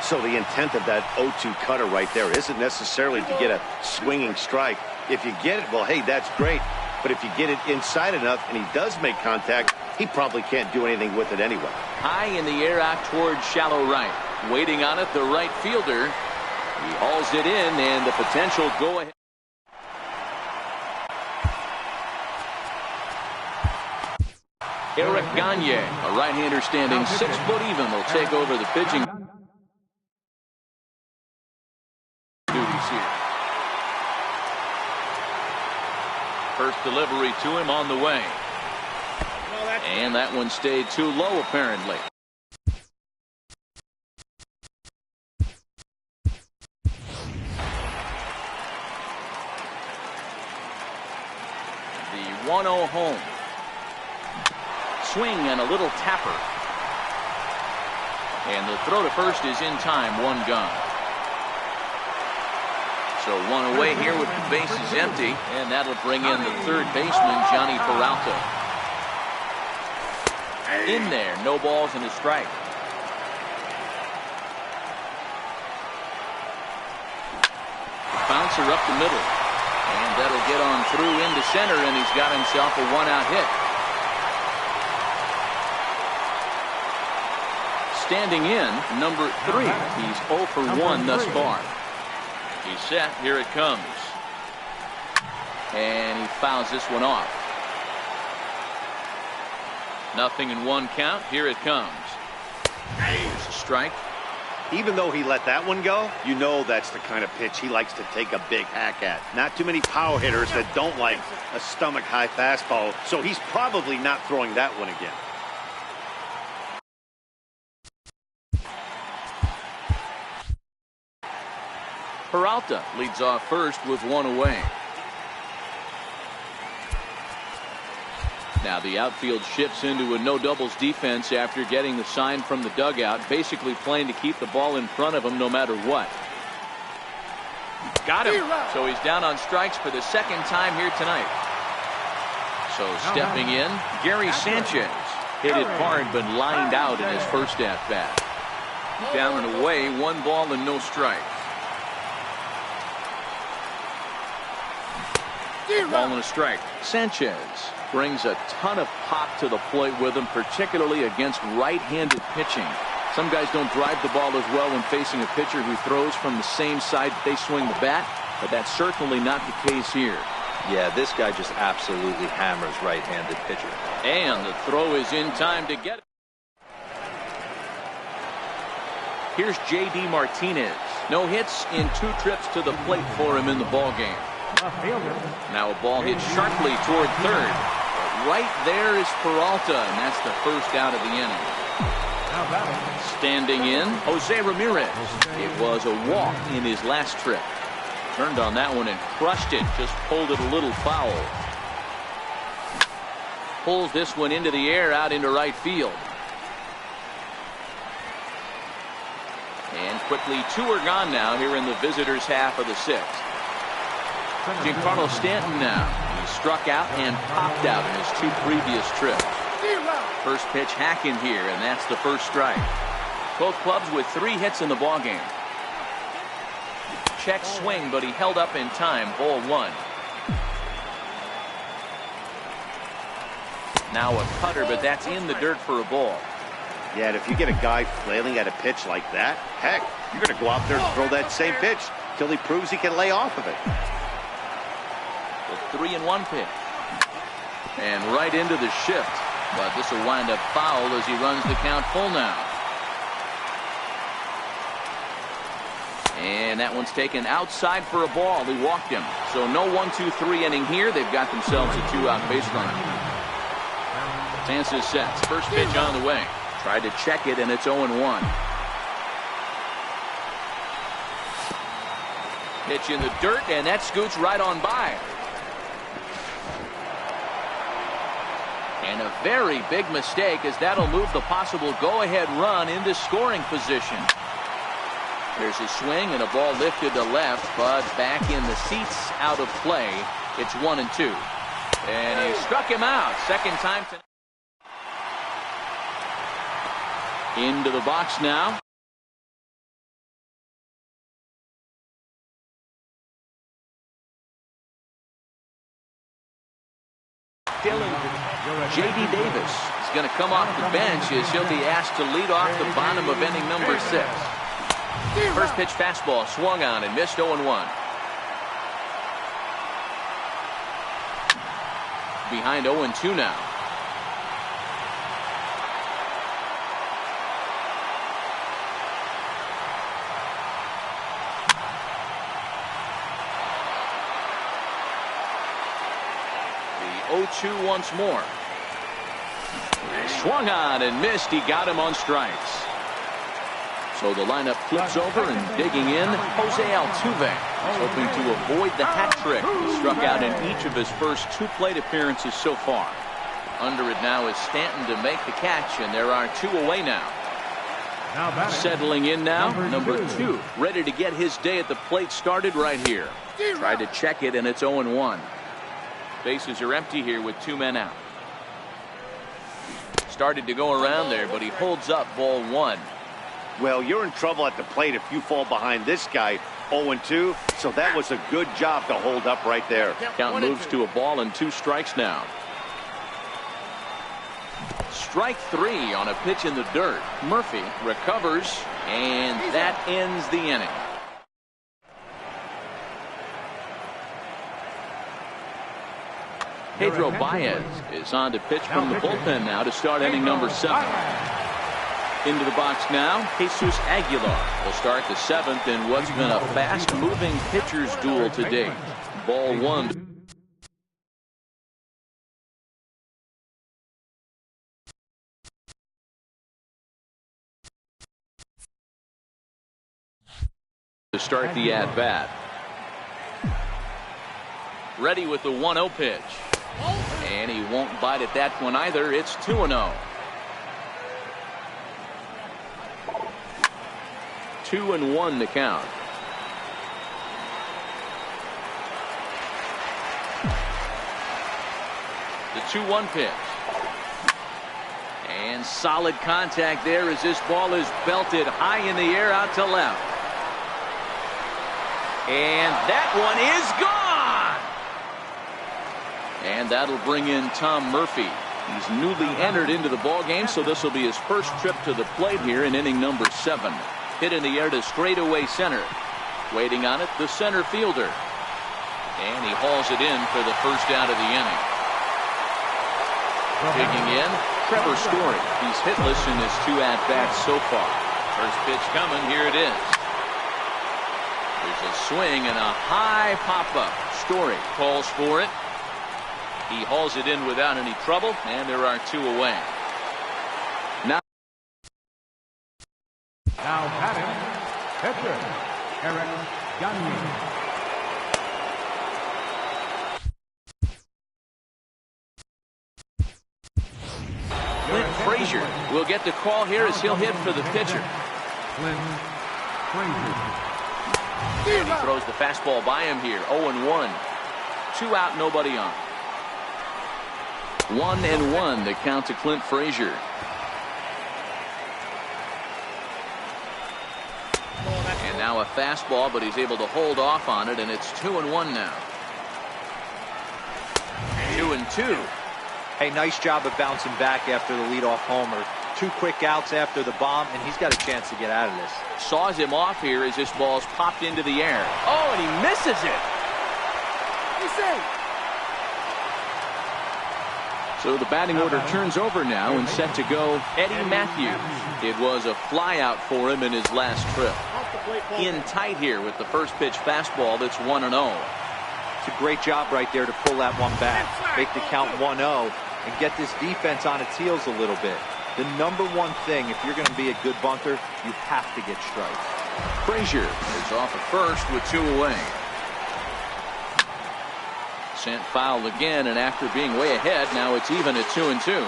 So the intent of that 0-2 cutter right there isn't necessarily to get a swinging strike. If you get it, well, hey, that's great. But if you get it inside enough and he does make contact, he probably can't do anything with it anyway. High in the air out towards shallow right. Waiting on it, the right fielder. He hauls it in, and the potential go-ahead. Eric Gagne, a right-hander standing 6 foot even, will take over the pitching duties here. First delivery to him on the way. And that one stayed too low, apparently. The 1-0 home. Swing and a little tapper. And the throw to first is in time, 1 gone. So 1 away here with the bases empty, and that'll bring in the third baseman, Johnny Peralta. In there, no balls and a strike. slicer up the middle. And that'll get on through into center, and he's got himself a one-out hit. Standing in, number 3. He's 0 for 1 thus far. He's set. Here it comes. And he fouls this one off. 0-1 count. Here it comes. Here's a strike. Even though he let that one go, you know that's the kind of pitch he likes to take a big hack at. Not too many power hitters that don't like a stomach-high fastball, so he's probably not throwing that one again. Peralta leads off first with 1 away. Now the outfield shifts into a no-doubles defense after getting the sign from the dugout, basically playing to keep the ball in front of him no matter what. Got him. So he's down on strikes for the second time here tonight. So stepping in, Gary Sanchez. Hit it hard but lined out in his first at-bat. Down and away, 1 ball and no strikes. Ball and a strike. Sanchez brings a ton of pop to the plate with him, particularly against right-handed pitching. Some guys don't drive the ball as well when facing a pitcher who throws from the same side that they swing the bat, but that's certainly not the case here. Yeah, this guy just absolutely hammers right-handed pitcher. And the throw is in time to get it. Here's J.D. Martinez. No hits in 2 trips to the plate for him in the ballgame. Now a ball hit sharply toward third. But right there is Peralta, and that's the first out of the inning. Standing in, Jose Ramirez. It was a walk in his last trip. Turned on that one and crushed it. Just pulled it a little foul. Pulls this one into the air out into right field. And quickly 2 are gone now here in the visitors' half of the 6th. Giancarlo Stanton now. He struck out and popped out in his 2 previous trips. First pitch hacking here, and that's the first strike. Both clubs with 3 hits in the ballgame. Check swing, but he held up in time. Ball 1. Now a cutter, but that's in the dirt for a ball. Yeah, and if you get a guy flailing at a pitch like that, heck, you're going to go out there and throw that same pitch till he proves he can lay off of it. The 3-1 pitch. And right into the shift. But this will wind up foul as he runs the count full now. And that one's taken outside for a ball. He walked him. So no 1-2-3 inning here. They've got themselves a 2-out base runner. Sanchez sets. First pitch on the way. Tried to check it, and it's 0-1. Pitch in the dirt, and that scoots right on by. And a very big mistake, as that'll move the possible go-ahead run into scoring position. There's a swing and a ball lifted to left, but back in the seats, out of play. It's 1-2. And he struck him out. Second time tonight. Into the box now. J.D. Davis is going to come off the bench as he'll be asked to lead off the bottom of inning number 6. First pitch fastball swung on and missed 0-1. Behind 0-2 now. The 0-2 once more. Swung on and missed. He got him on strikes. So the lineup flips over, and digging in, Jose Altuve is hoping to avoid the hat trick. He struck out in each of his first 2 plate appearances so far. Under it now is Stanton to make the catch, and there are 2 away now. Settling in now, number 2, ready to get his day at the plate started right here. Tried to check it, and it's 0-1. Bases are empty here with 2 men out. Started to go around there, but he holds up ball 1. Well, you're in trouble at the plate if you fall behind this guy 0-2, so that was a good job to hold up right there. Count moves to a ball and 2 strikes now. Strike 3 on a pitch in the dirt. Murphy recovers, and that ends the inning. Pedro Baez is on to pitch from the bullpen now to start inning number 7. Into the box now, Jesus Aguilar will start the 7th in what's been a fast-moving pitcher's duel to date. Ball 1. To start the at-bat. Ready with the 1-0 pitch. And he won't bite at that one either. It's 2-0. 2-1 the count. The 2-1 pitch. And solid contact there as this ball is belted high in the air out to left. And that one is gone. And that'll bring in Tom Murphy. He's newly entered into the ballgame, so this will be his first trip to the plate here in inning number 7. Hit in the air to straightaway center. Waiting on it, the center fielder. And he hauls it in for the first out of the inning. Digging in, Trevor Story. He's hitless in his 2 at-bats so far. First pitch coming, here it is. There's a swing and a high pop-up. Story calls for it. He hauls it in without any trouble, and there are 2 away. Now batting, pitcher, Eric Gagne. Clint Frazier will get the call here as he'll hit for the pitcher. Clint Frazier. And he throws the fastball by him here. 0-1. 2 out, nobody on. 1-1 the count to Clint Frazier. And now a fastball, but he's able to hold off on it, and it's 2-1 now. 2-2. Hey, nice job of bouncing back after the leadoff homer. 2 quick outs after the bomb, and he's got a chance to get out of this. Saws him off here as this ball's popped into the air. Oh, and he misses it. So the batting order turns over now and set to go Eddie Matthews. It was a fly out for him in his last trip. In tight here with the first pitch fastball that's 1-0. It's a great job right there to pull that one back. Make the count 1-0 and get this defense on its heels a little bit. The number one thing, if you're going to be a good bunter, you have to get strikes. Frazier is off at first with 2 away. Sent foul again, and after being way ahead, now it's even at 2-2.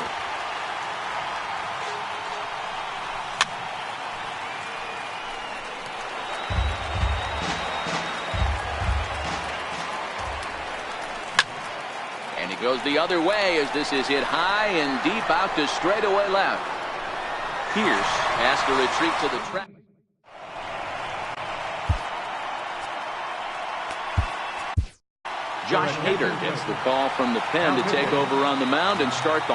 And he goes the other way as this is hit high and deep out to straightaway left. Pierce has to retreat to the track. Josh Hader gets the call from the pen to take over on the mound and start the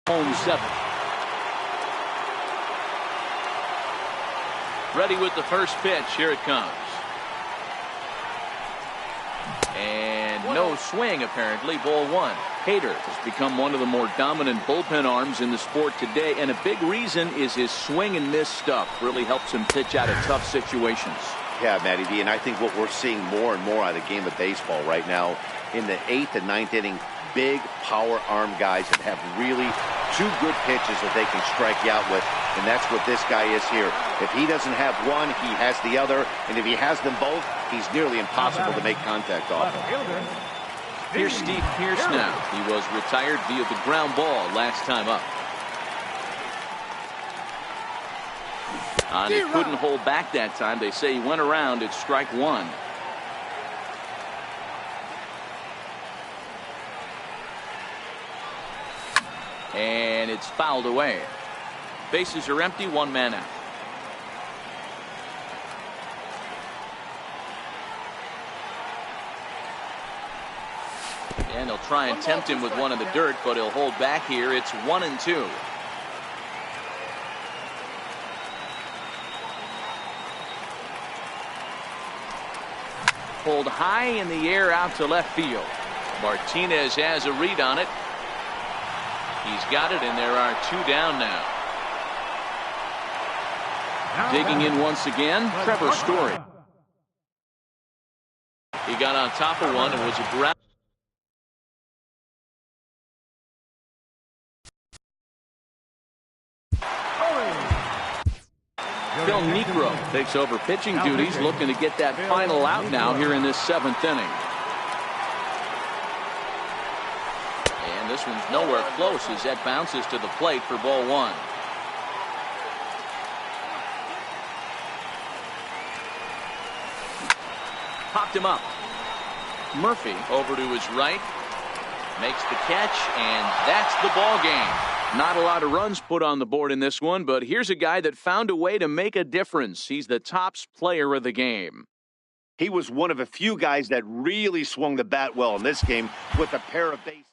home 7th. Ready with the first pitch. Here it comes. And no swing, apparently. Ball 1. Hader has become one of the more dominant bullpen arms in the sport today, and a big reason is his swing and miss stuff really helps him pitch out of tough situations. Yeah, Matty D, and I think what we're seeing more and more out of the game of baseball right now, in the 8th and 9th inning, big power arm guys that have really 2 good pitches that they can strike you out with, and that's what this guy is here. If he doesn't have one, he has the other, and if he has them both, he's nearly impossible to make contact off of. Here's Steve Pierce now. He was retired via the ground ball last time up. And he couldn't hold back that time. They say he went around at strike 1. And it's fouled away. Bases are empty, 1 man out. And they'll try and tempt him with one in the dirt, but he'll hold back here. It's 1-2. Pulled high in the air out to left field. Martinez has a read on it. He's got it, and there are 2 down now. Digging in once again, Trevor Story. He got on top of one and was a ground. Phil Niekro takes over pitching duties, looking to get that final out now here in this 7th inning. And this one's nowhere close as that bounces to the plate for ball 1. Popped him up. Murphy over to his right. Makes the catch, and that's the ball game. Not a lot of runs put on the board in this one, but here's a guy that found a way to make a difference. He's the tops player of the game. He was one of a few guys that really swung the bat well in this game with a pair of bases.